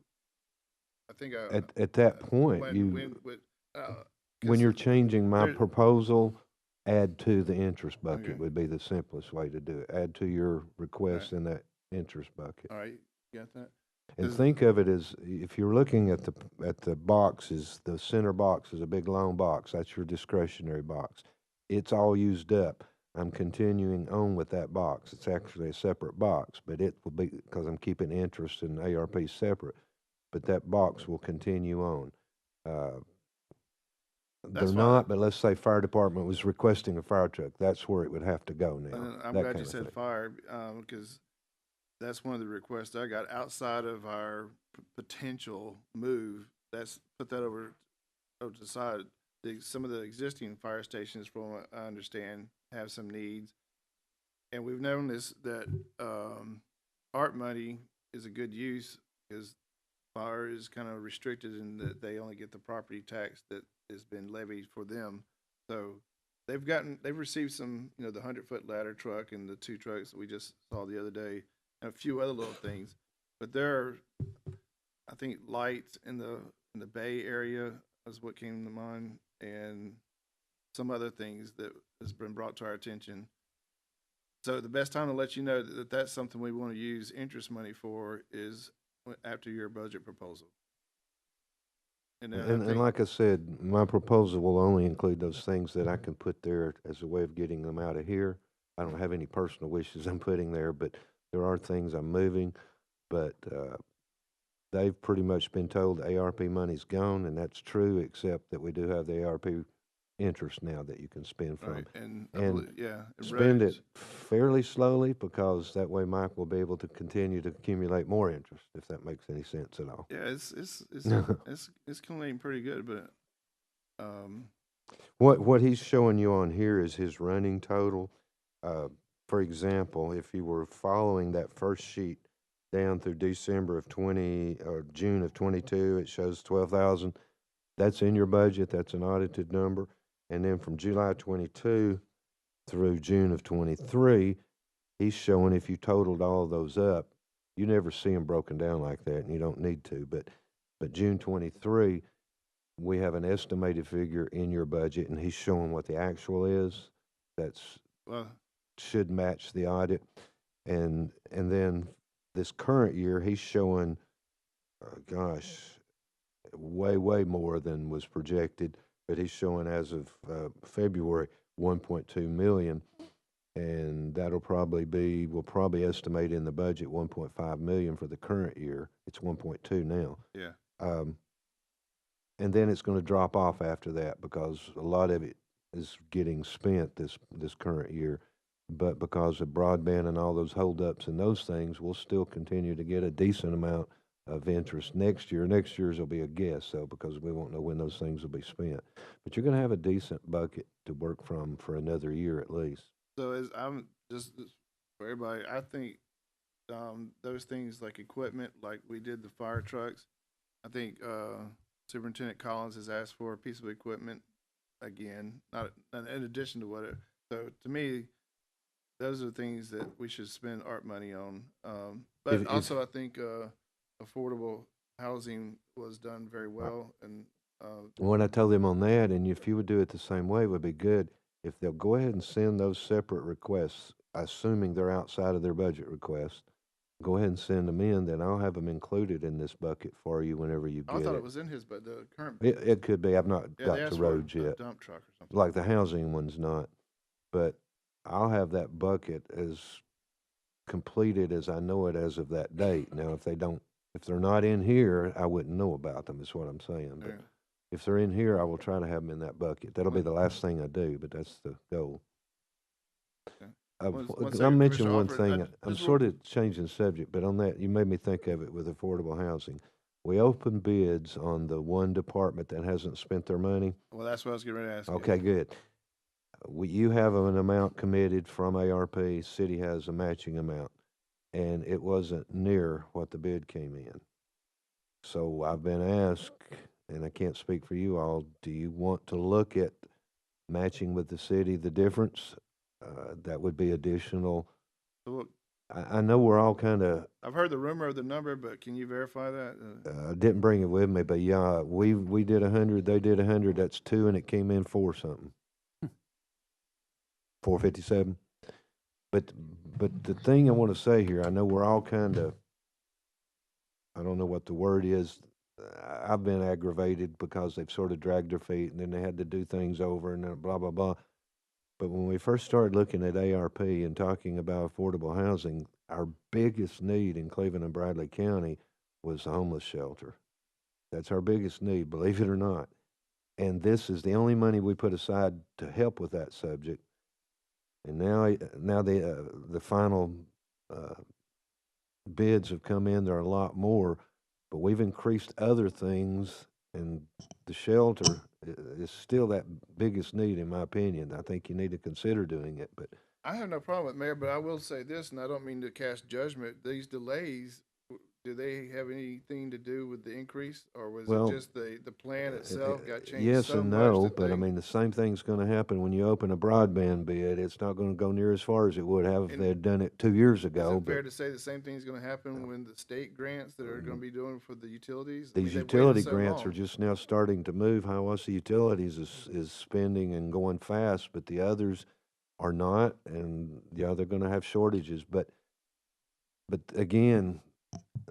I think at that point, when you're changing my there- proposal, add to the interest bucket Okay. would be the simplest way to do it. Add to your request in that interest bucket. all right, you got that? And 'Cause- think of it as, if you're looking at the boxes, the center box is a big long box. That's your discretionary box. It's all used up. I'm continuing on with that box. It's actually a separate box, but it will be, because I'm keeping interest and ARP separate, but that box will continue on. They're That's why- not, but let's say fire department was requesting a fire truck. That's where it would have to go now. And I'm that glad kind you of said thing. fire, because that's one of the requests I got outside of our potential move. Put that over to the side. Some of the existing fire stations, from what I understand, have some needs. And we've known that art money is a good use, because fire is kind of restricted in that they only get the property tax that has been levied for them. So they've received some, you know, the 100-foot ladder truck and the 2 trucks that we just saw the other day, and a few other little things. But there are, I think, lights in the Bay Area is what came to mind, and some other things that has been brought to our attention. So the best time to let you know that that's something we want to use interest money for is after your budget proposal. And, And like I said, my proposal will only include those things that I can put there as a way of getting them out of here. I don't have any personal wishes I'm putting there, but there are things I'm moving. But they've pretty much been told the ARP money's gone, and that's true, except that we do have the ARP interest now that you can spend from. right, and yeah, Spend it roads. fairly slowly, because that way Mike will be able to continue to accumulate more interest, if that makes any sense at all. Yeah, it's coming pretty good, but What he's showing you on here is his running total. For example, if you were following that first sheet down through December of 20 or June of 22, it shows 12,000. That's in your budget. That's an audited number. And then from July 22 through June of 23, he's showing, if you totaled all of those up, you never see them broken down like that, and you don't need to. But June 23, we have an estimated figure in your budget, and he's showing what the actual is. That's well, should match the audit. And then this current year, he's showing, way more than was projected, but he's showing as of February 1.2 million, and we'll probably estimate in the budget 1.5 million for the current year. It's 1.2 now. yeah. And then it's going to drop off after that, because a lot of it is getting spent this current year. But because of broadband and all those holdups and those things, we'll still continue to get a decent amount of interest next year. Next year's will be a guess, though, because we won't know when those things will be spent. But you're going to have a decent bucket to work from for another year at least. So I'm just for everybody, I think those things like equipment, like we did the fire trucks. I think Superintendent Collins has asked for a piece of equipment again, not in addition to what. So to me, those are the things that we should spend art money on. But also, I think affordable housing was done very well, and What I told them on that, and if you would do it the same way, it would be good. If they'll go ahead and send those separate requests, assuming they're outside of their budget request, go ahead and send them in, then I'll have them included in this bucket for you whenever you get I thought it. it was in his, but the current. It could be. I've not Yeah, got they to asked for roads a yet. dump truck or something. Like the housing one's not. But I'll have that bucket as completed as I know it as of that date. Now, if they don't If they're not in here, I wouldn't know about them, is what I'm saying. But Yeah. if they're in here, I will try to have them in that bucket. That'll be the last thing I do, but that's the goal. Okay. One I'll second, mention Commissioner one Alford, thing. I'm just real- sort of changing subject, but on that, you made me think of it with affordable housing. We opened bids on the one department that hasn't spent their money. Well, that's what I was getting ready to ask you. Okay, good. You have an amount committed from ARP, city has a matching amount, and it wasn't near what the bid came in. So I've been asked, and I can't speak for you all, do you want to look at matching with the city the difference? That would be additional. So what- I know we're all kind of, I've heard the rumor of the number, but can you verify that? didn't bring it with me, but yeah, we did 100, they did 100, that's 2, and it came in 4 something. 457. But the thing I want to say here, I know we're all kind of, I don't know what the word is. I've been aggravated because they've sort of dragged their feet and then they had to do things over and then blah, blah, blah. But when we first started looking at ARP and talking about affordable housing, our biggest need in Cleveland and Bradley County was the homeless shelter. That's our biggest need, believe it or not. And this is the only money we put aside to help with that subject. And now the final bids have come in. There are a lot more, but we've increased other things, and the shelter is still that biggest need, in my opinion. I think you need to consider doing it. But I have no problem with Mayor, but I will say this, and I don't mean to cast judgment. These delays, do they have anything to do with the increase, or was Well, it just the plan itself got changed yes so and much no, that but I they- mean, the same thing's going to happen when you open a broadband bid. It's not going to go near as far as it would have if And they had done it 2 years Is ago. it fair But to say the same thing's gonna happen when the state grants that are gonna be doing for the utilities? I these mean, they've waited utility so grants are long. just now starting to move. Hiawassee Utilities is spending and going fast, but the others are not, and yeah, they're going to have shortages. But again,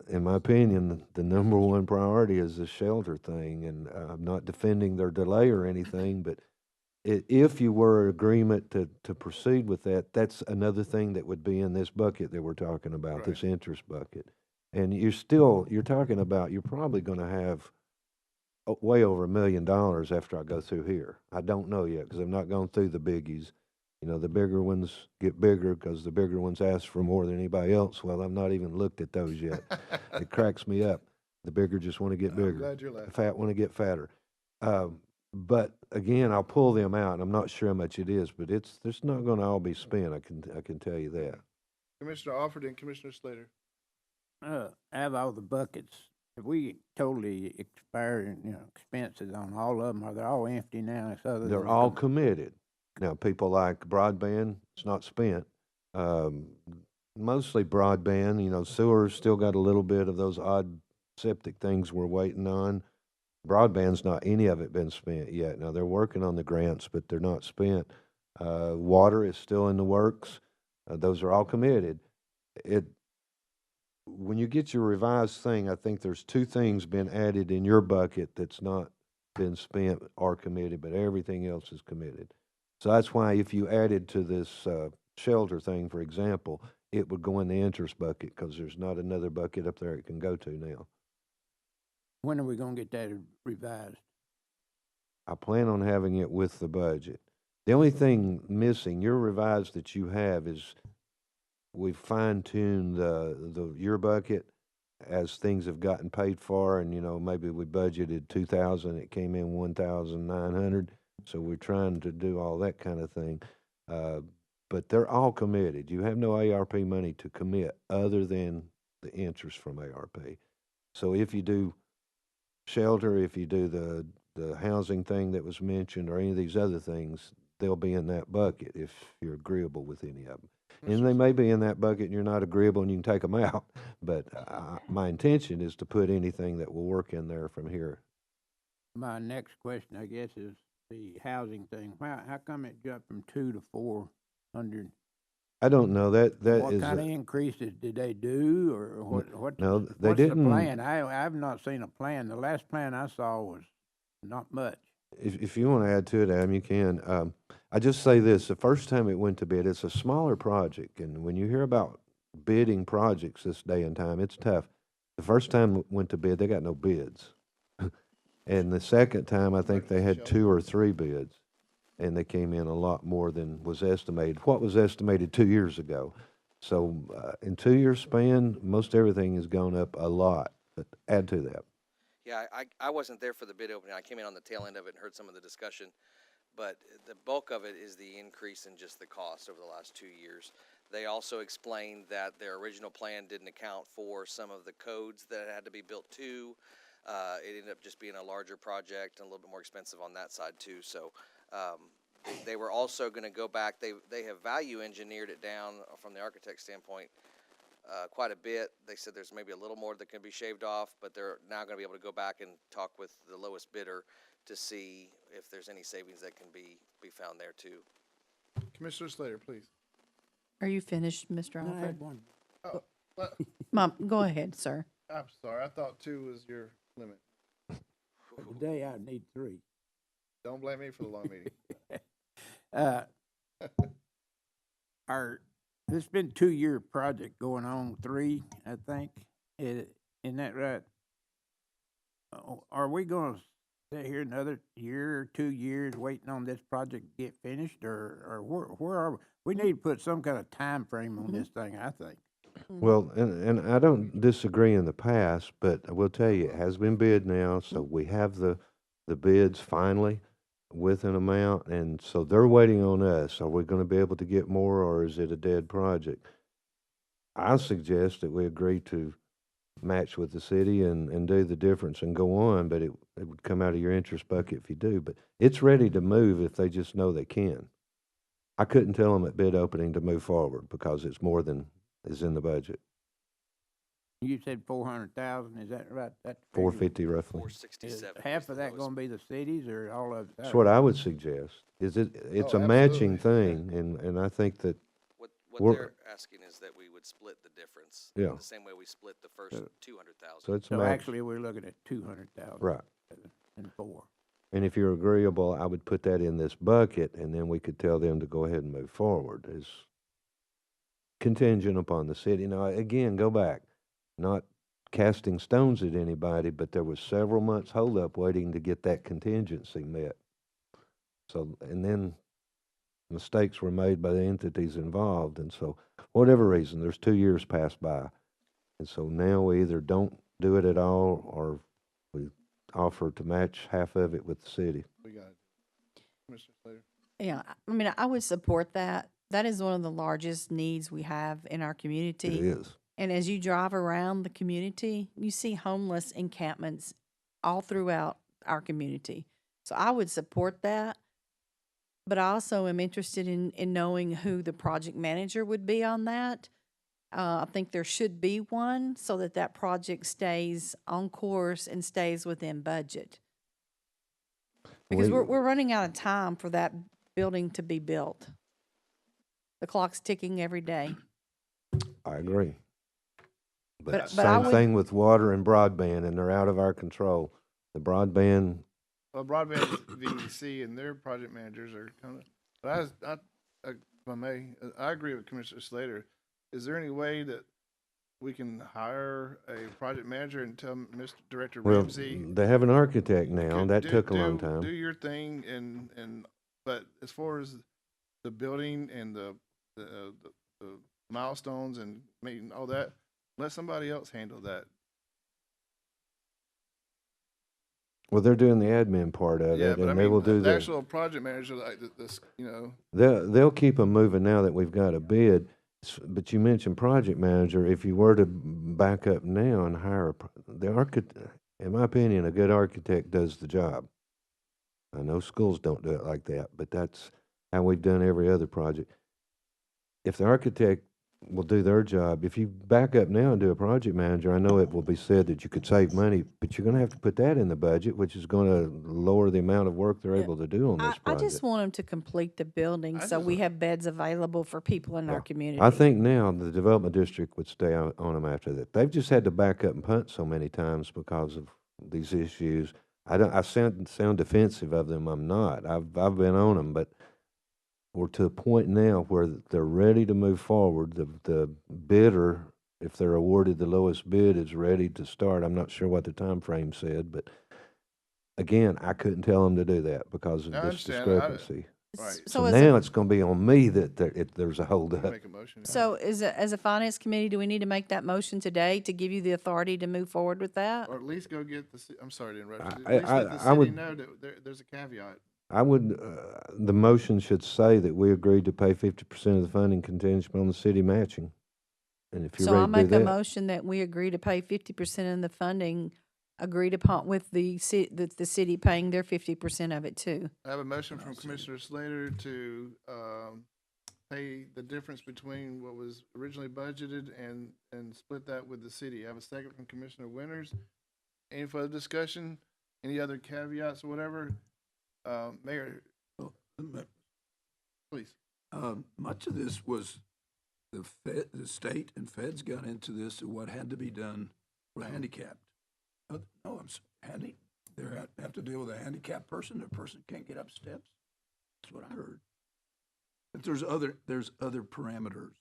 in my opinion, the number one priority is the shelter thing, and I'm not defending their delay or anything, but if you were agreement to proceed with that, that's another thing that would be in this bucket that we're talking about, this interest bucket. And you're talking about, you're probably going to have way over $1 million after I go through here. I don't know yet because I've not gone through the biggies. You know, the bigger ones get bigger because the bigger ones ask for more than anybody else. Well, I've not even looked at those yet. It cracks me up. The bigger just want to get I'm bigger. glad you're laughing. The fat want to get fatter. But again, I'll pull them out, and I'm not sure how much it is, but it's not going to all be spent. I can tell you that. Commissioner Alford and Commissioner Slater. Out of all the buckets, have we totally expired, expenses on all of them? Are they all empty now? They're all committed. Now, people like broadband, it's not spent. Mostly broadband, sewer's still got a little bit of those odd septic things we're waiting on. Broadband's not any of it been spent yet. Now, they're working on the grants, but they're not spent. Water is still in the works. Those are all committed. When you get your revised thing, I think there's 2 things been added in your bucket that's not been spent or committed, but everything else is committed. So that's why if you added to this shelter thing, for example, it would go in the interest bucket because there's not another bucket up there it can go to now. When are we gonna get that revised? I plan on having it with the budget. The only thing missing, your revised that you have is we've fine-tuned your bucket as things have gotten paid for, and maybe we budgeted 2,000, it came in 1,900. So we're trying to do all that kind of thing. But they're all committed. You have no ARP money to commit other than the interest from ARP. So if you do shelter, if you do the housing thing that was mentioned, or any of these other things, they'll be in that bucket if you're agreeable with any of them. And they may be in that bucket and you're not agreeable and you can take them out. But my intention is to put anything that will work in there from here. My next question, I guess, is the housing thing. How come it jumped from 2 to 400? I don't know. That What is kind of increases did they do, or what? No, they what's didn't. the plan? I've not seen a plan. The last plan I saw was not much. If you want to add to it, Adam, you can. I just say this: the first time it went to bid, it's a smaller project, and when you hear about bidding projects this day and time, it's tough. The first time it went to bid, they got no bids. And the second time, I think they had 2 or 3 bids, and they came in a lot more than was estimated. What was estimated 2 years ago? So, in 2 year span, most everything has gone up a lot, but add to that. Yeah, I wasn't there for the bid opening. I came in on the tail end of it and heard some of the discussion. But the bulk of it is the increase in just the cost over the last 2 years. They also explained that their original plan didn't account for some of the codes that had to be built too. It ended up just being a larger project and a little bit more expensive on that side too. So they were also going to go back. They have value engineered it down from the architect standpoint quite a bit. They said there's maybe a little more that can be shaved off, but they're now going to be able to go back and talk with the lowest bidder to see if there's any savings that can be found there too. Commissioner Slater, please. Are you finished, Mr. I Alfred? had one. Oh, well, Mom, go ahead, sir. I'm sorry. I thought 2 was your limit. But today I need 3. Don't blame me for the long meeting. This been 2-year project going on, 3, I think. Isn't that right? Are we gonna sit here another year or 2 years waiting on this project to get finished, or where are we? We need to put some kind of time frame on this thing, I think. Well, and I don't disagree in the past, but I will tell you, it has been bid now, so we have the bids finally with an amount, and so they're waiting on us. Are we gonna be able to get more, or is it a dead project? I suggest that we agree to match with the city and do the difference and go on, but it would come out of your interest bucket if you do. But it's ready to move if they just know they can. I couldn't tell them at bid opening to move forward because it's more than is in the budget. You said 400,000, is that right? That figure? 450 roughly. 467. Is half of that gonna be the cities or all of it? That's what I would suggest. It's Oh, a matching absolutely. thing, and I think that What We're- they're asking is that we would split the difference. Yeah. The same way we split the first So- 200,000. so it's So matched. actually, we're looking at 200,000. Right. And 4. And if you're agreeable, I would put that in this bucket, and then we could tell them to go ahead and move forward as contingent upon the city. Now, again, go back, not casting stones at anybody, but there was several months holdup waiting to get that contingency met. So, and then mistakes were made by the entities involved, and so, whatever reason, there's 2 years passed by. And so now we either don't do it at all, or we offer to match half of it with the city. We got it. Commissioner Slater. Yeah, I mean, I would support that. That is one of the largest needs we have in our It community. is. And as you drive around the community, you see homeless encampments all throughout our community. So I would support that. But I also am interested in knowing who the project manager would be on that. I think there should be one so that that project stays on course and stays within budget. Because We- we're running out of time for that building to be built. The clock's ticking every day. I agree. But I Same would- thing with water and broadband, and they're out of our control. The broadband, Well, Broadband VEC and their project managers are kind of, but if I may, I agree with Commissioner Slater. Is there any way that we can hire a project manager and tell Mr. Director well, Ramsey? they have an architect now. "Okay, That do- took a long do- time. Do your thing but as far as the building and the milestones and meeting all that, let somebody else handle that. Well, they're doing the admin part of Yeah, it, but I and they will mean, do the the. actual project manager, like this, They'll keep them moving now that we've got a bid. But you mentioned project manager. If you were to back up now and hire the architect, in my opinion, a good architect does the job. I know schools don't do it like that, but that's how we've done every other project. If the architect will do their job, if you back up now and do a project manager, I know it will be said that you could save money, but you're going to have to put that in the budget, which is going to lower the amount of work they're Yeah. able to do on this I project. just want them to complete the building I so just- we have beds available for people in our Yeah. community. I think now the development district would stay on them after that. They've just had to back up and punt so many times because of these issues. I sound defensive of them. I'm not. I've been on them, but we're to a point now where they're ready to move forward. The bidder if they're awarded the lowest bid, is ready to start. I'm not sure what the time frame said, but again, I couldn't tell them to do that because of I this understand. discrepancy. Right. So as now a, it's gonna be on me that there's a You holdup. can make a motion. yeah. so as a finance committee, do we need to make that motion today to give you the authority to move forward with that? Or at least go get I'm sorry to interrupt you. I- At least let the I city would- know that there's a caveat. I would, the motion should say that we agreed to pay 50% of the funding contingent on the city matching. And if you're So I ready to do make a that, motion that we agree to pay 50% of the funding agreed upon with the city paying their 50% of it too. I have a motion from Commissioner Slater to pay the difference between what was originally budgeted and split that with the city. I have a second from Commissioner Winters. Any further discussion? Any other caveats or whatever? Mayor, Well, please. much of this was the state and feds got into this of what had to be done for handicapped. No, they have to deal with a handicapped person. The person can't get up steps. That's what I heard. But there's other parameters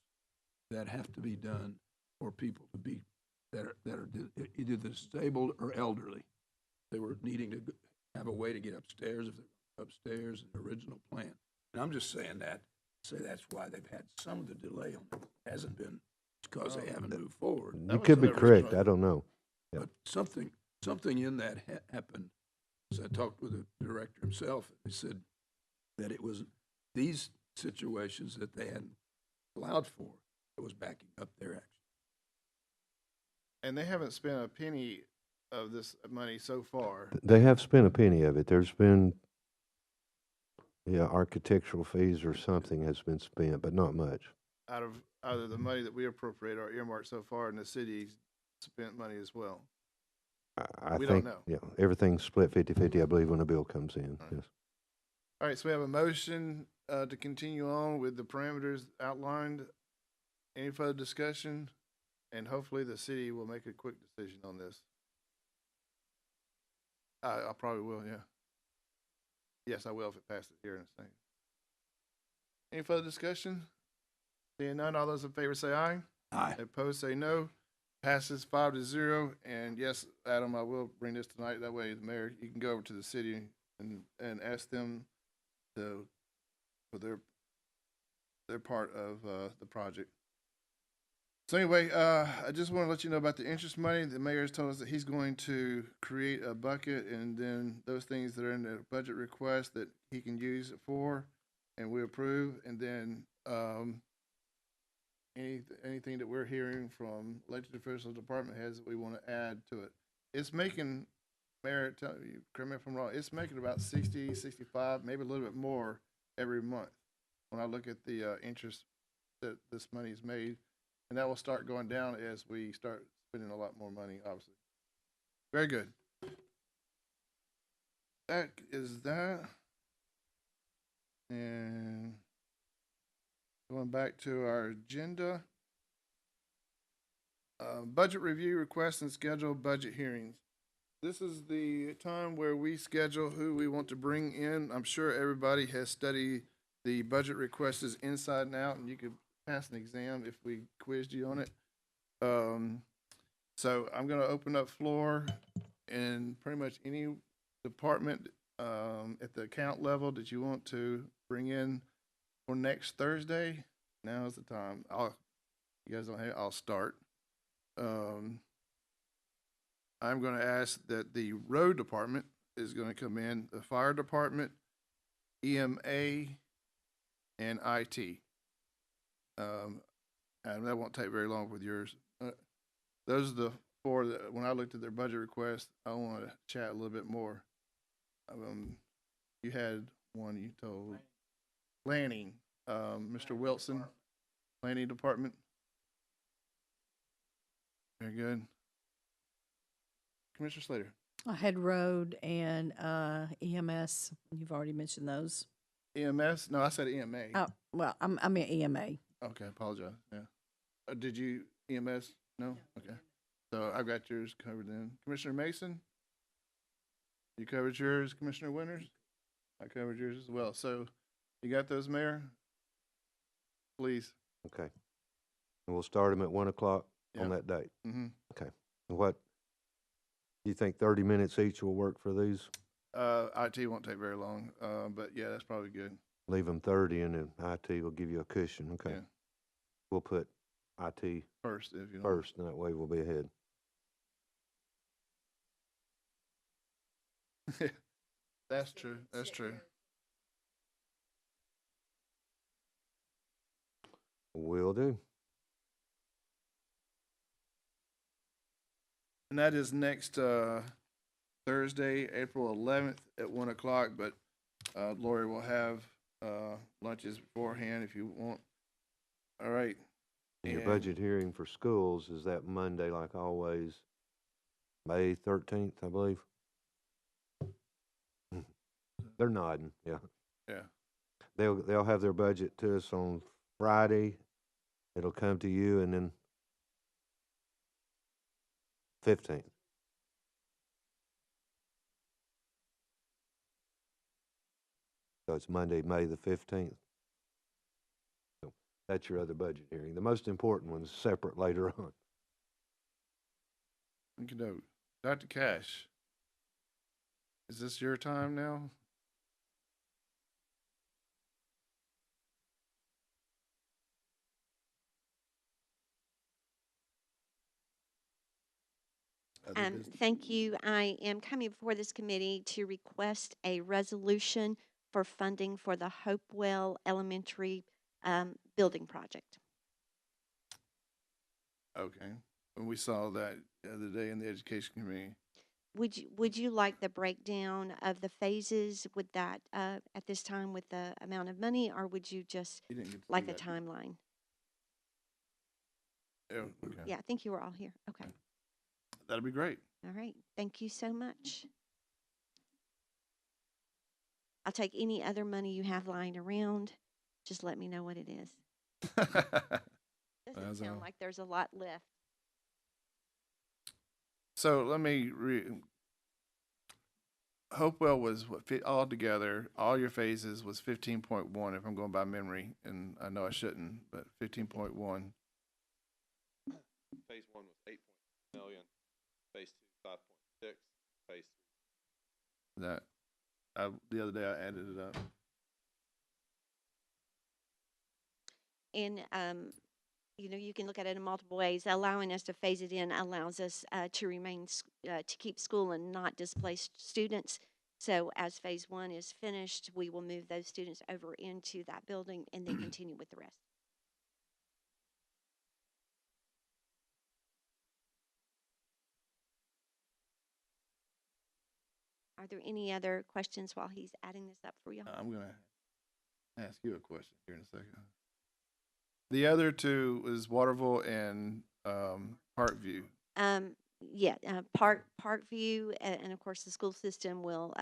that have to be done for people to be that are either disabled or elderly. They were needing to have a way to get upstairs if they're upstairs in the original plan. And I'm just saying that. Say that's why they've had some of the delay on it. It hasn't been because they haven't moved forward. you could be correct, I don't know. But something in that happened. So I talked with the director himself, and he said that it was these situations that they hadn't allowed for that was backing up their action. And they haven't spent a penny of this money so far. They have spent a penny of it. There's been, architectural fees or something has been spent, but not much. Out of either the money that we appropriate or earmarked so far, and the city's spent money as well. I We don't think, know. yeah, everything's split 50-50, I believe, when the bill comes in, yes. All right, so we have a motion to continue on with the parameters outlined. Any further discussion? And hopefully the city will make a quick decision on this. I probably will, yeah. Yes, I will if it passes here in a second. Any further discussion? Seeing none, all those in favor say aye. Aye. Opposed, say no. Passes 5-0. And yes, Adam, I will bring this tonight. That way, the mayor, you can go over to the city and ask them for their part of the project. So anyway, I just want to let you know about the interest money. The mayor has told us that he's going to create a bucket, and then those things that are in the budget request that he can use it for, and we approve. And then anything that we're hearing from elected officials, department heads that we want to add to it. It's making, Mayor, correct me if I'm wrong, it's making about 60, 65, maybe a little bit more every month when I look at the interest that this money's made. And that will start going down as we start spending a lot more money, obviously. Very good. That is that. And going back to our agenda. Budget review requests and schedule budget hearings. This is the time where we schedule who we want to bring in. I'm sure everybody has studied the budget requests inside and out, and you could pass an exam if we quizzed you on it. So I'm going to open up floor in pretty much any department at the account level that you want to bring in for next Thursday. Now is the time. You guys don't have, I'll start. I'm going to ask that the road department is going to come in, the fire department, EMA, and IT. And that won't take very long with yours. Those are the four that, when I looked at their budget request, I want to chat a little bit more. You had one you told, planning, Mr. Wilson, planning department. Very good. Commissioner Slater. I had road and EMS. You've already mentioned those. EMS? No, I said EMA. Oh, well, I mean EMA. Okay, apologize. Yeah. Did you EMS? No? Okay. So I've got yours covered then. Commissioner Mason? You covered yours. Commissioner Winters? I covered yours as well. So you got those, Mayor? Please. Okay. And we'll start them at 1 o'clock. Yeah. on that date? Mm-hmm. Okay. And what, you think 30 minutes each will work for these? IT won't take very long, but yeah, that's probably good. Leave them 30 and then IT will give you a cushion. Okay. Yeah. We'll put IT First, if you don't. first, and that way we'll be ahead. That's true. That's true. Will do. And that is next Thursday, April 11th at 1 o'clock. But Lori will have lunches beforehand if you want. All right. And your And- budget hearing for schools is that Monday, like always, May 13th, I believe. They're nodding, yeah. Yeah. They'll have their budget to us on Friday. It'll come to you, and then 15th. So it's Monday, May the 15th. So that's your other budget hearing. The most important one's separate later on. Okey-doke. Dr. Cash, is this your time now? Other business? Thank you. I am coming before this committee to request a resolution for funding for the Hopewell Elementary building project. Okay. When we saw that the other day in the education committee. Would you like the breakdown of the phases with that at this time with the amount of money, or would you just You didn't get to like see the that. timeline? Yeah, okay. Yeah, I think you were all here. Okay. That'd be great. All right. Thank you so much. I'll take any other money you have lying around. Just let me know what it is. Doesn't That's sound all. like there's a lot left. So let me Hopewell was what fit all together, all your phases was 15.1 if I'm going by memory, and I know I shouldn't, but 15.1. Phase 1 was 8.2 million, phase 2 5.6, phase 3 That the other day I added it up. And you can look at it in multiple ways. Allowing us to phase it in allows us to keep school and not displace students. So as phase 1 is finished, we will move those students over into that building and then continue with the rest. Are there any other questions while he's adding this up for you? I'm gonna ask you a question here in a second. The other two is Waterville and Parkview. Parkview, and of course the school system will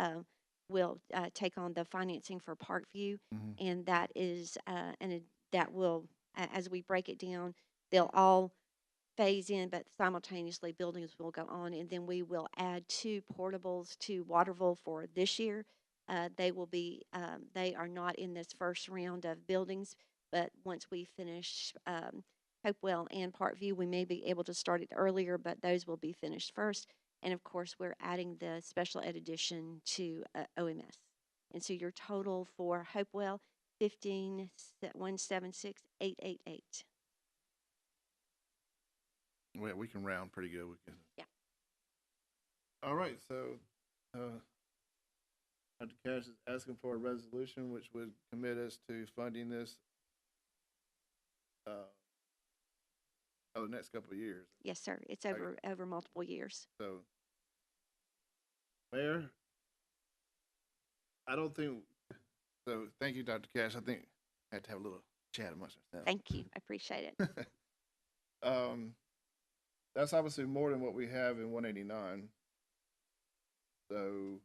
take on the financing for Parkview, and that is that will as we break it down, they'll all phase in, but simultaneously buildings will go on, and then we will add 2 portables to Waterville for this year. They are not in this first round of buildings, but once we finish Hopewell and Parkview, we may be able to start it earlier, but those will be finished first. And of course, we're adding the special ed edition to OMS. And so your total for Hopewell, 15,176,888. We can round pretty good. We can. Yeah. All right. So, Dr. Cash is asking for a resolution which would commit us to funding this over the next couple of years. Yes, sir. It's Okay. over multiple years. So, Mayor, I don't think so. Thank you, Dr. Cash. I think I had to have a little chat amongst ourselves. Thank you. I appreciate it. That's obviously more than what we have in 189. So,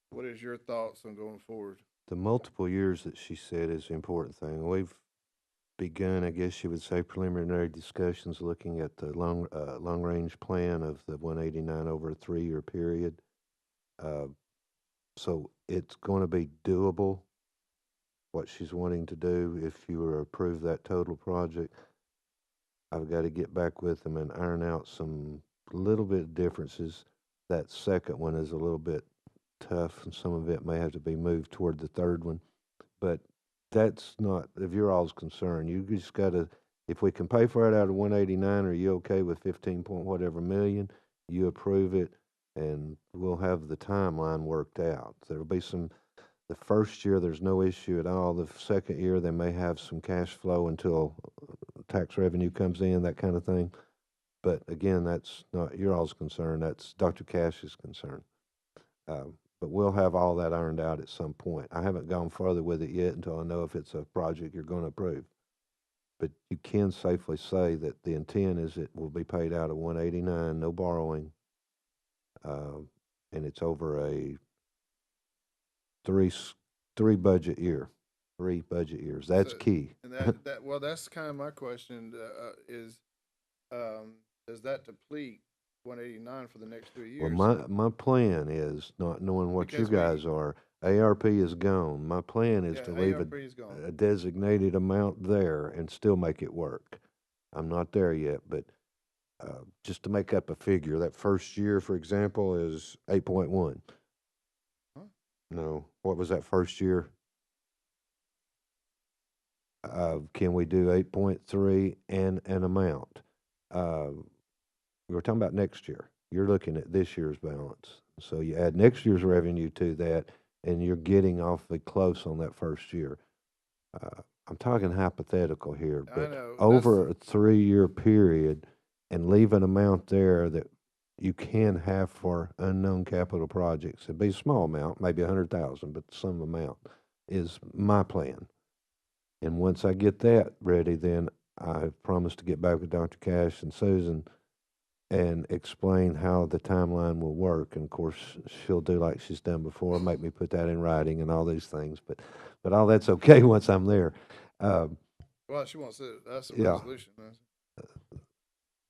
what is your thoughts on going forward? The multiple years that she said is the important thing. We've begun, I guess you would say, preliminary discussions looking at the long range plan of the 189 over a 3-year period. So it's going to be doable, what she's wanting to do, if you were to approve that total project. I've got to get back with them and iron out some little bit differences. That second one is a little bit tough, and some of it may have to be moved toward the third one. But that's not, if you're all's concerned, you just got to, if we can pay for it out of 189, are you okay with 15 point whatever million? You approve it, and we'll have the timeline worked out. There'll be some, the first year, there's no issue at all. The second year, they may have some cash flow until tax revenue comes in, that kind of thing. But again, that's not your all's concern. That's Dr. Cash's concern. But we'll have all that ironed out at some point. I haven't gone further with it yet until I know if it's a project you're going to approve. But you can safely say that the intent is it will be paid out of 189, no borrowing, and it's over a three budget year, 3 budget years. That's So- key. And well, that's kind of my question, is, does that deplete 189 for the next 3 years? Well, my plan is, not knowing what you Because we- guys are, ARP is gone. My plan is Yeah, to leave ARP is gone. a designated amount there and still make it work. I'm not there yet, but just to make up a figure, that first year, for example, is 8.1. Huh? No, what was that first year? Can we do 8.3 and an amount? We were talking about next year. You're looking at this year's balance. So you add next year's revenue to that, and you're getting awfully close on that first year. I'm talking hypothetical here, I but know, over a 3-year period, and leave an amount there that you can have for unknown capital projects. It'd be a small amount, maybe 100,000, but some amount is my plan. And once I get that ready, then I promise to get back with Dr. Cash and Susan and explain how the timeline will work. And of course, she'll do like she's done before, make me put that in writing and all these things. But all that's okay once I'm there. Well, she wants it, that's a Yeah. resolution.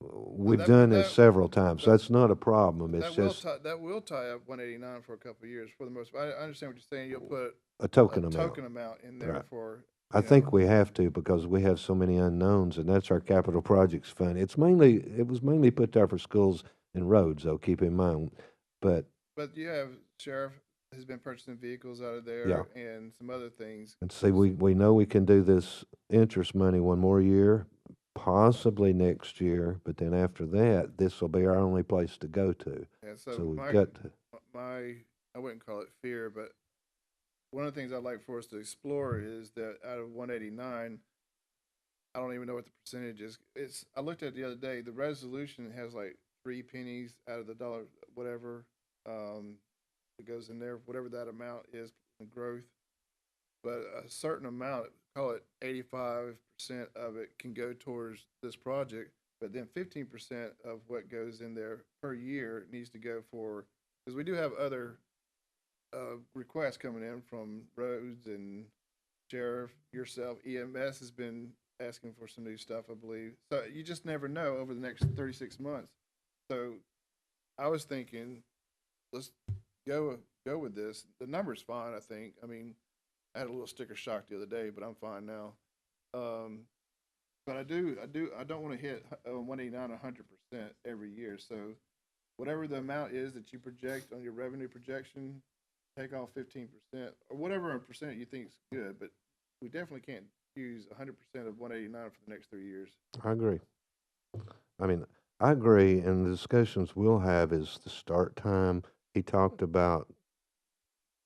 We've that- done but this that- several times. but That's not a problem. It's just That will tie up 189 for a couple of years for the most, I understand what you're saying, you'll put a token a amount. token amount in there Right. for. I think we have to, because we have so many unknowns, and that's our capital projects fund. It was mainly put there for schools and roads, though, keep in mind. But But you have sheriff has been purchasing vehicles out of there Yeah. and some other things. And see, we know we can do this interest money one more year, possibly next year, but then after that, this will be our only place to go to. And So so we've got to, my, I wouldn't call it fear, but one of the things I'd like for us to explore is that out of 189, I don't even know what the percentage is. I looked at it the other day, the resolution has like 3 pennies out of the dollar, whatever, that goes in there, whatever that amount is in growth. But a certain amount, call it 85% of it can go towards this project, but then 15% of what goes in there per year needs to go for, because we do have other requests coming in from roads and sheriff, yourself, EMS has been asking for some new stuff, I believe. So you just never know over the next 36 months. So I was thinking, let's go with this. The number's fine, I think. I mean, I had a little sticker shock the other day, but I'm fine now. But I don't want to hit 189 100% every year. So whatever the amount is that you project on your revenue projection, take off 15% or whatever percent you think is good. But we definitely can't use 100% of 189 for the next 3 years. I agree. I mean, I agree, and the discussions we'll have is the start time. He talked about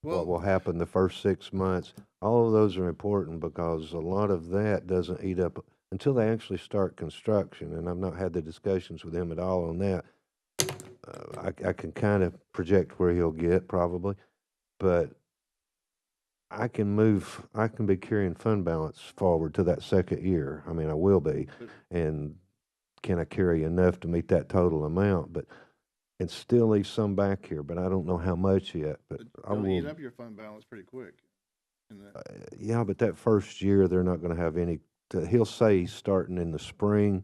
what will happen the first 6 months. All of those are important because a lot of that doesn't eat up until they actually start construction, and I've not had the discussions with him at all on that. I can kind of project where he'll get probably, but I can be carrying fund balance forward to that second year. I mean, I will be, and can I carry enough to meet that total amount? But and still leave some back here, but I don't know how much yet. But I It'll eat will. up your fund balance pretty quick. Yeah, but that first year they're not going to have any. He'll say starting in the spring,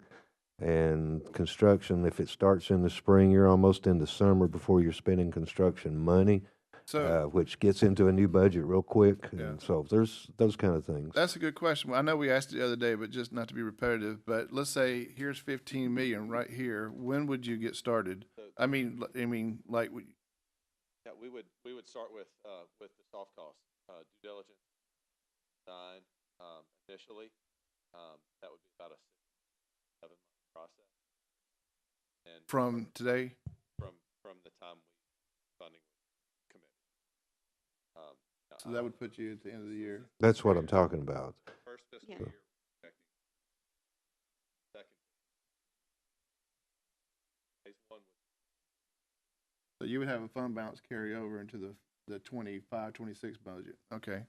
and construction. If it starts in the spring, you're almost in the summer before you're spending construction money. So which gets into a new budget real quick. Yeah. And so there's those kind of things. that's a good question. I know we asked it the other day, but just not to be repetitive, but let's say here's 15 million right here. When would you get started? I mean, like, Yeah, we would start with the soft costs, due diligence, design, initially. That would be about a 6-7 month process. And from today? from the time funding was committed. Now, So that would put you at the end of the year. That's what I'm talking about. First fiscal Yeah. year, we're projecting second. Phase one was So you would have a fund balance carry over into the 25, 26 budget. Okay.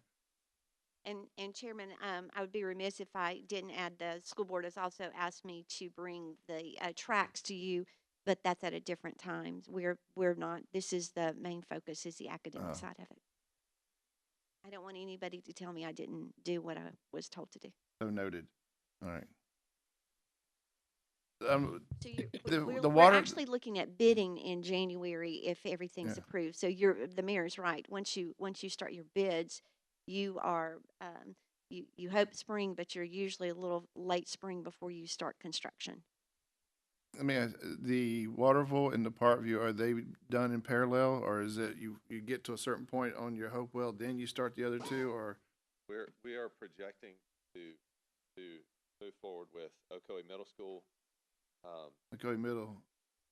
And Chairman, I would be remiss if I didn't add, the school board has also asked me to bring the tracks to you, but that's at a different time. We're not, this is the main focus, is the academic side of it. I don't want anybody to tell me I didn't do what I was told to do. So noted. All right. So The we're water, actually looking at bidding in January if everything's Yeah. approved. So the mayor's right. Once you start your bids, you are, you hope spring, but you're usually a little late spring before you start construction. I mean, the Waterville and the Parkview, are they done in parallel, or is it you get to a certain point on your Hopewell, then you start the other two, or? we are projecting to move forward with Ocoee Middle School. Ocoee Middle,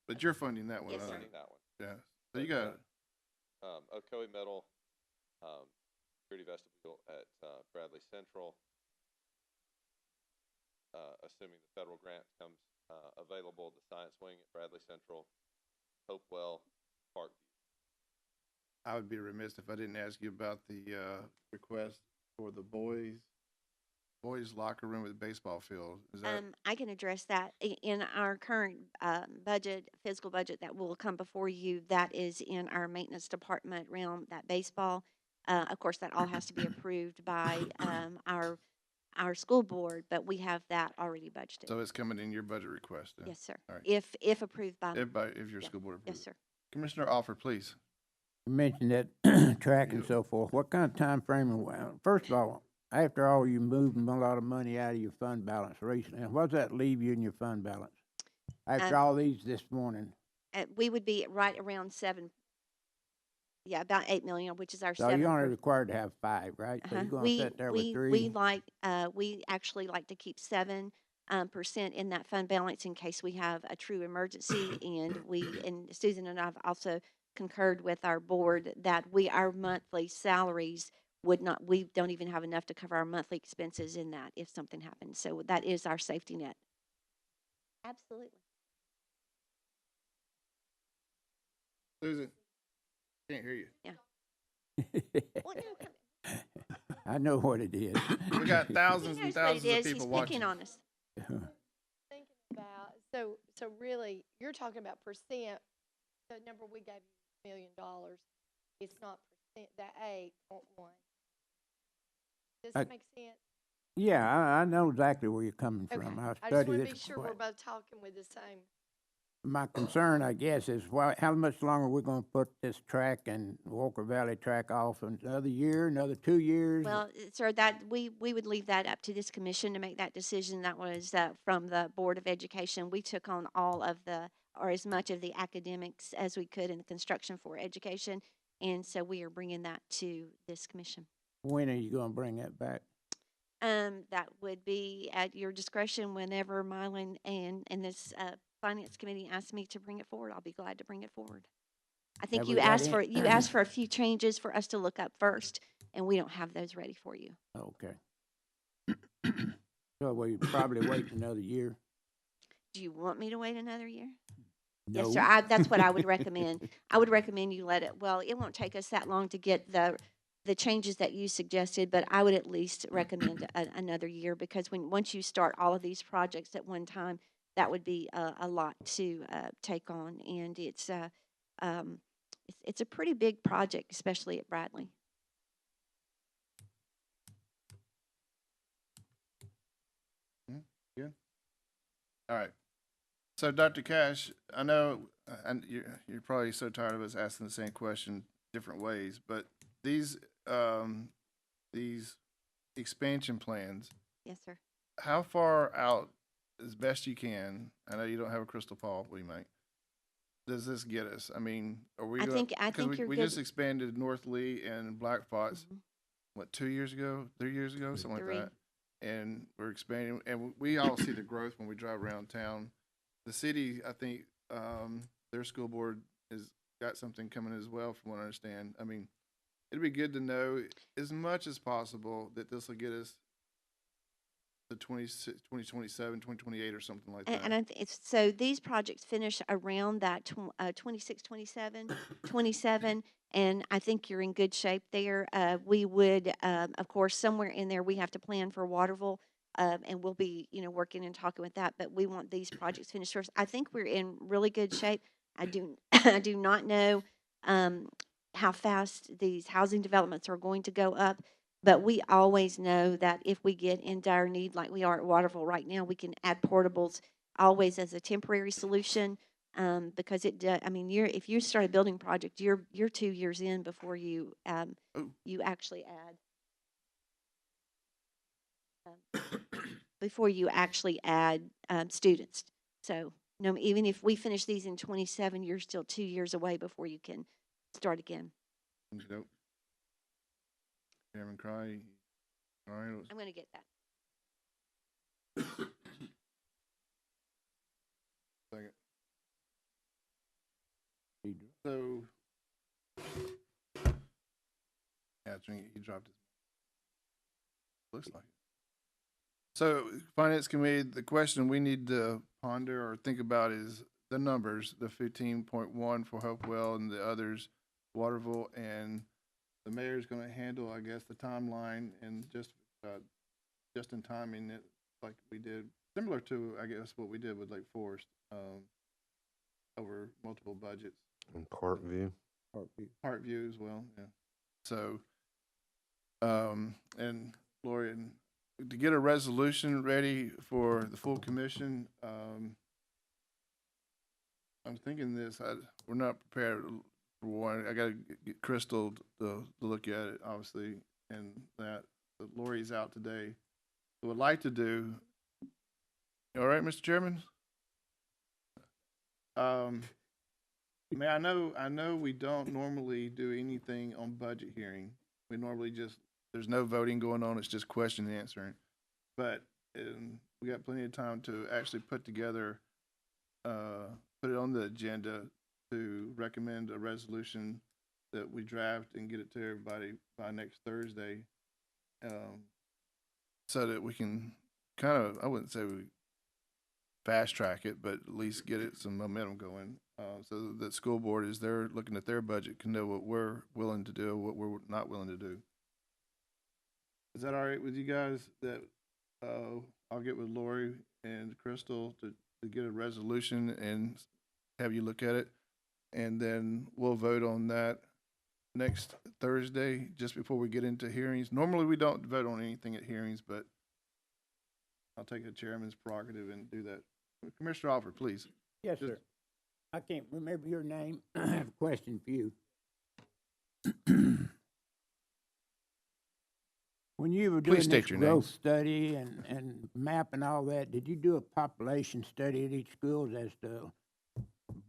but you're funding that one, Yes, right? sir. Funding that one. Yeah. So you got, Ocoee Middle, security vestibule at Bradley Central. Assuming the federal grant comes available, the science wing at Bradley Central, Hopewell, Parkview. I would be remiss if I didn't ask you about the request for the boys locker room with baseball field. Is that? I can address that in our current budget, fiscal budget that will come before you. That is in our maintenance department realm. That baseball, of course, that all has to be approved by our school board, but we have that already budgeted. So it's coming in your budget request then? Yes, sir. All right. If approved by If your yeah. school board approves. Yes, sir. Commissioner Alford, please. You mentioned that track and so forth. What kind of time frame? First of all, after all, you moving a lot of money out of your fund balance recently. And what does that leave you in your fund balance? After all these this morning. We would be right around about 8 million, which is our So 7%. you're only required to have 5, right? So you're going to sit there with 3. We actually like to keep 7% in that fund balance in case we have a true emergency. And Susan and I have also concurred with our board that our monthly salaries we don't even have enough to cover our monthly expenses in that if something happens. So that is our safety net. Absolutely. Susan, can't hear you. Yeah. Well, no, I know what it is. We got thousands he and knows what thousands it of is. people He's watching. picking on us. Thinking about, so really, you're talking about percent, the number we gave you, $1 million, it's not percent, that 8.1. Does that make sense? Yeah, I know exactly where you're coming Okay. from. I just studied want to this be sure before. we're both talking with the same. My concern, I guess, is how much longer we're going to put this track and Walker Valley track off? Another year, another 2 years? Well, sir, that we would leave that up to this commission to make that decision. That was from the Board of Education. We took on all of or as much of the academics as we could in the construction for education, and so we are bringing that to this commission. When are you going to bring that back? That would be at your discretion whenever Mylan and this Finance Committee asks me to bring it forward. I'll be glad to bring it forward. I think Have you we got asked any- for a few changes for us to look up first, and we don't have those ready for you. Okay. So we probably wait another year? Do you want me to wait another year? No. Yes, sir. That's what I would recommend. I would recommend you let it, it won't take us that long to get the changes that you suggested, but I would at least recommend another year because once you start all of these projects at one time, that would be a lot to take on, and it's a pretty big project, especially at Bradley. Good. All right. So, Dr. Cash, I know, and you're probably so tired of us asking the same question different ways, but these expansion plans, Yes, sir. how far out, as best you can, I know you don't have a crystal ball, we might, does this get us? I mean, are we I gonna, think because you're we good. just expanded North Lee and Black Fox, Mhm. what, 2 years ago, 3 years ago, something like Three. that? And we're expanding, and we all see the growth when we drive around town. The city, I think, their school board has got something coming as well, from what I understand. I mean, it'd be good to know as much as possible that this will get us to 2027, 2028 or something like that. And it's, so these projects finish around that 26, 27, 27, and I think you're in good shape there. We would, of course, somewhere in there, we have to plan for Waterville, and we'll be, working and talking with that, but we want these projects finished first. I think we're in really good shape. I do, I do not know how fast these housing developments are going to go up. But we always know that if we get in dire need, like we are at Waterville right now, we can add portables always as a temporary solution. Because I mean, if you start a building project, you're 2 years in before you you actually add students. So no, even if we finish these in 27, you're still 2 years away before you can start again. Nope. Chairman Cry, all right. I'm going to get that. Second. So, yeah, he dropped his. Looks like it. So, Finance Committee, the question we need to ponder or think about is the numbers, the 15.1 for Hopewell and the others, Waterville, and the mayor's going to handle, I guess, the timeline and just in timing it like we did, similar to, I guess, what we did with Lake Forest, over multiple budgets. And Parkview. Parkview as well, yeah. So, and Lori, and to get a resolution ready for the full commission, I'm thinking this, we're not prepared for one. I gotta get Crystal to look at it, obviously, and that, but Lori's out today. So I'd like to do, all right, Mr. Chairman? I mean, I know we don't normally do anything on budget hearing. We normally just, there's no voting going on, it's just question and answering. But we got plenty of time to actually put together, put it on the agenda to recommend a resolution that we draft and get it to everybody by next Thursday. So that we can kind of, I wouldn't say we fast track it, but at least get it some momentum going. So that school board, is they're looking at their budget, can know what we're willing to do, what we're not willing to do. Is that all right with you guys? That I'll get with Lori and Crystal to get a resolution and have you look at it, and then we'll vote on that next Thursday, just before we get into hearings. Normally, we don't vote on anything at hearings, but I'll take the chairman's prerogative and do that. Commissioner Alford, please. Yes, sir. I can't remember your name. I have a question for you. When you were doing Please this state your name. growth study and mapping all that, did you do a population study at each school as to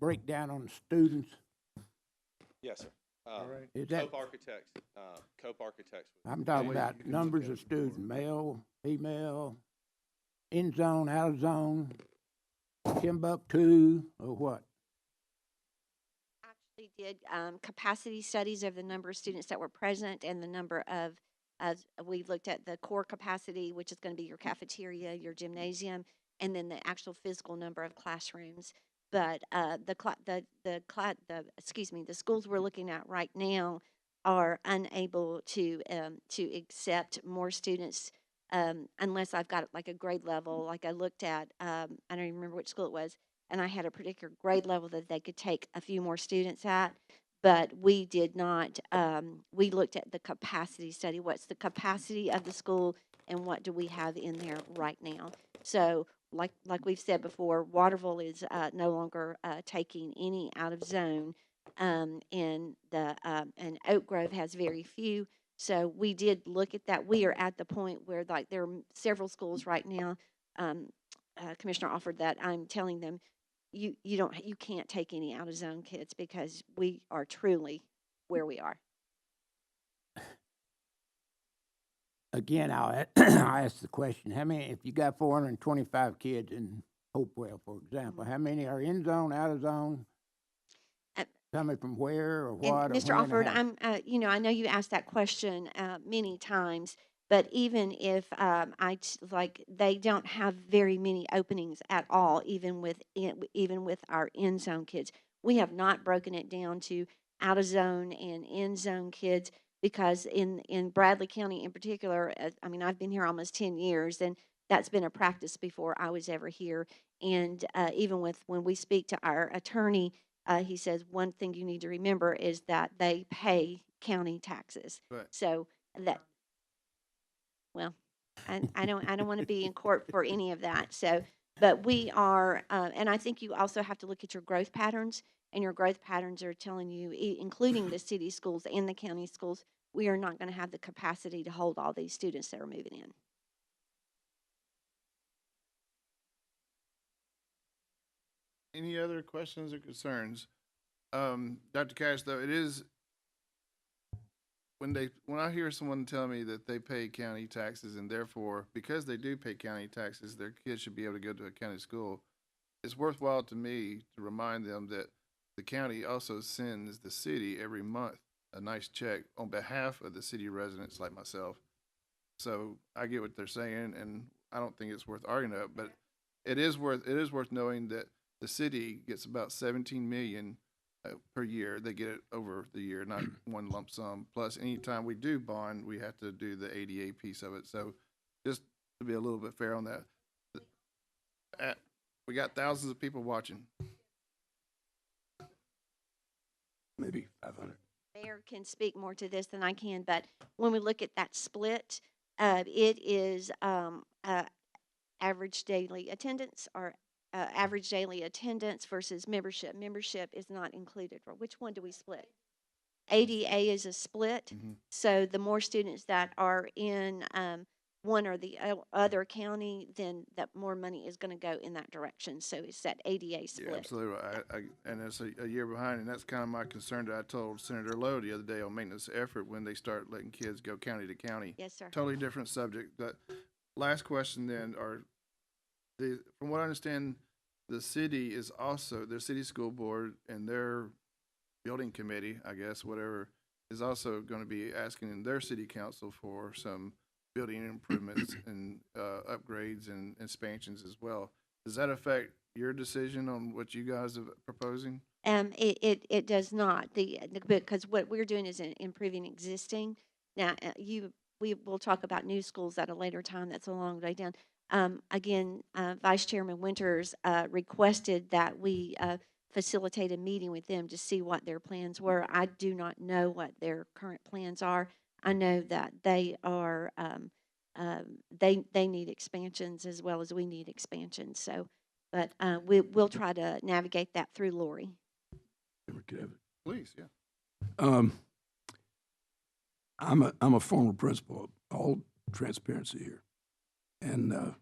breakdown on the students? Yes, sir. All right. Is that, Cope Architects. I'm talking Wait, about you can numbers look of at it. students, male, female, in zone, out of zone, Timbuktu, or what? Actually did capacity studies of the number of students that were present and the number of, as we looked at the core capacity, which is going to be your cafeteria, your gymnasium, and then the actual physical number of classrooms. But the schools we're looking at right now are unable to accept more students unless I've got like a grade level. Like I looked at, I don't even remember which school it was, and I had a particular grade level that they could take a few more students at. But we did not, we looked at the capacity study. What's the capacity of the school and what do we have in there right now? So like we've said before, Waterville is no longer taking any out of zone. and Oak Grove has very few. So we did look at that. We are at the point where like there are several schools right now. Commissioner offered that I'm telling them, you can't take any out of zone kids because we are truly where we are. Again, I'll ask the question, how many, if you got 425 kids in Hopewell, for example, how many are in zone, out of zone? Coming from where or what? And Mr. Or when Alford, and how? I'm, I know you asked that question many times, but even if like they don't have very many openings at all, even with our in zone kids, we have not broken it down to out of zone and in zone kids because in Bradley County in particular, I mean I've been here almost 10 years and that's been a practice before I was ever here, and even with when we speak to our attorney. He says one thing you need to remember is that they pay county taxes. Right. So that, well, I don't want to be in court for any of that. So, but we are, and I think you also have to look at your growth patterns, and your growth patterns are telling you, including the city schools and the county schools, we are not going to have the capacity to hold all these students that are moving in. Any other questions or concerns? Dr. Cash, though, it is, when I hear someone tell me that they pay county taxes and therefore, because they do pay county taxes, their kids should be able to go to a county school, it's worthwhile to me to remind them that the county also sends the city every month a nice check on behalf of the city residents like myself. So I get what they're saying, and I don't think it's worth arguing about, but it is worth knowing that the city gets about 17 million per year. They get it over the year, not one lump sum. Plus, anytime we do bond, we have to do the ADA piece of it. So, just to be a little bit fair on that, we got thousands of people watching. Maybe 500. Mayor can speak more to this than I can, but when we look at that split, it is average daily attendance or average daily attendance versus membership. Membership is not included. Which one do we split? ADA is a split. Mm-hmm. So the more students that are in one or the other county, then that more money is going to go in that direction. So it's that ADA split. Yeah, absolutely. And it's a year behind, and that's kind of my concern that I told Senator Lowe the other day on maintenance effort when they start letting kids go county to county. Yes, sir. Totally different subject. But last question then, from what I understand, the city is also, their city school board and their building committee, I guess, whatever, is also going to be asking their city council for some building improvements and upgrades and expansions as well. Does that affect your decision on what you guys are proposing? It does not. Because what we're doing is improving existing. Now, we will talk about new schools at a later time. That's a long way down. Again, Vice Chairman Winters requested that we facilitate a meeting with them to see what their plans were. I do not know what their current plans are. I know that they are they need expansions as well as we need expansions. So, but we'll try to navigate that through Lori. Please, yeah. I'm a former principal. All transparency here, and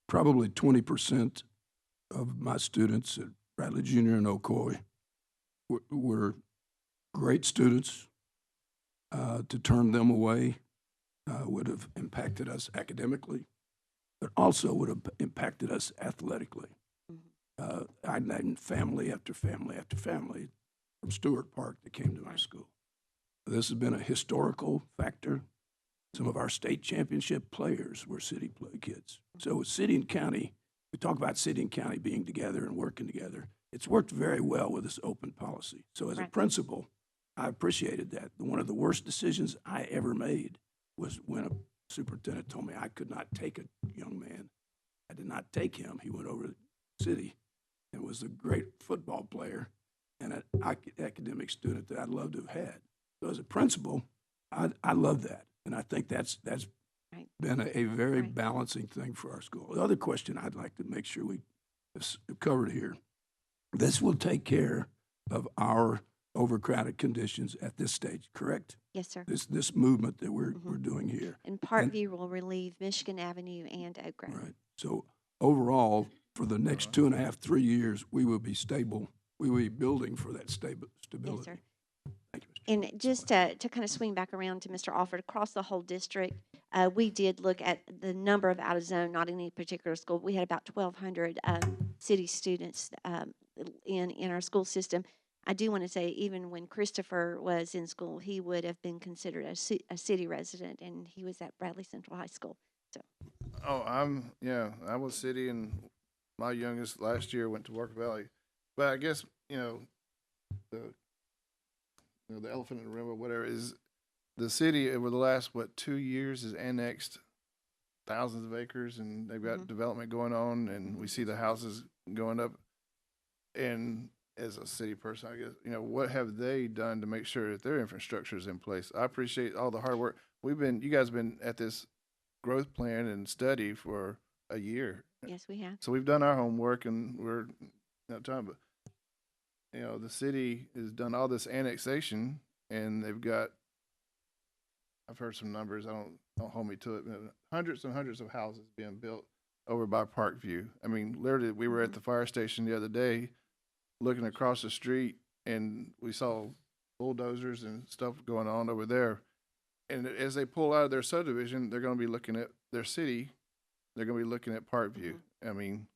probably 20% of my students at Bradley Junior and Ocoee were great students. To turn them away would have impacted us academically, but also would have impacted us athletically. I named family after family after family from Stewart Park that came to my school. This has been a historical factor. Some of our state championship players were city kids. So with city and county, we talk about city and county being together and working together. It's worked very well with this open policy. So as a principal, I appreciated that. One of the worst decisions I ever made was when a superintendent told me I could not take a young man. I did not take him. He went over to the city and was a great football player and an academic student that I'd love to have had. So as a principal, I love that. And I think that's been a very balancing thing for our school. The other question I'd like to make sure we have covered here, this will take care of our overcrowded conditions at this stage, correct? Yes, sir. This movement that we're doing here. And Parkview will relieve Michigan Avenue and Oak Grove. Right. So overall, for the next 2.5, 3 years, we will be stable. We will be building for that stability. Yes, sir. Thank you, Mr. And Chairman. just to kind of swing back around to Mr. Alford, across the whole district, we did look at the number of out of zone, not in any particular school. We had about 1,200 city students in our school system. I do want to say, even when Christopher was in school, he would have been considered a city resident, and he was at Bradley Central High School. So, Oh, I was city, and my youngest last year went to Walker Valley. But I guess, the elephant in the room or whatever is the city over the last, 2 years has annexed thousands of acres, and they've got development going on, and we see the houses going up. And as a city person, I guess, what have they done to make sure that their infrastructure is in place? I appreciate all the hard work. You guys have been at this growth plan and study for a year. yes, we have. So we've done our homework, and we're not time, but the city has done all this annexation, and they've got. I've heard some numbers. Don't hold me to it. But hundreds and hundreds of houses being built over by Parkview. I mean, literally, we were at the fire station the other day, looking across the street, and we saw bulldozers and stuff going on over there. And as they pull out of their subdivision, they're going to be looking at their city. They're going to be looking at Parkview. I mean,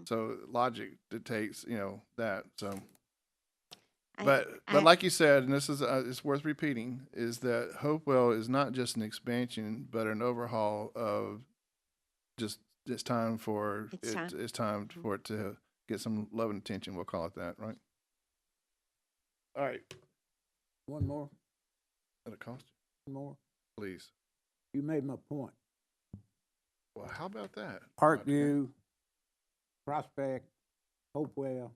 so logic dictates, that. So, but like you said, and this is it's worth repeating, is that Hopewell is not just an expansion, but an overhaul of just it's time for it's time for it to get some love and attention. We'll call it that, right? All right. One more, At a cost, one more. please. You made my point. Well, how about that? Parkview, Prospect, Hopewell,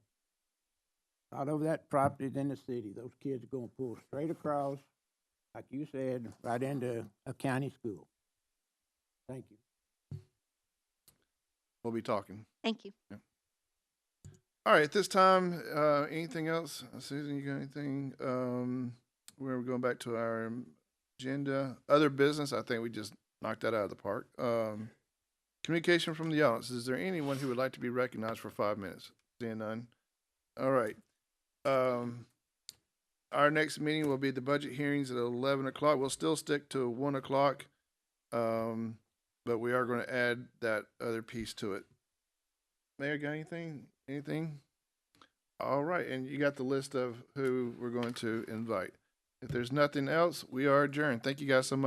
out over that property in the city, those kids are gonna pull straight across, like you said, right into a county school. Thank you. We'll be talking. Thank you. Yeah. All right, at this time, anything else? Susan, you got anything? We're going back to our agenda. Other business, I think we just knocked that out of the park. Communication from the audience. Is there anyone who would like to be recognized for 5 minutes? Seeing none. All right. Our next meeting will be the budget hearings at 11 o'clock. We'll still stick to 1 o'clock, but we are going to add that other piece to it. Mayor, got anything? Anything? All right, and you got the list of who we're going to invite. If there's nothing else, we are adjourned. Thank you guys so much.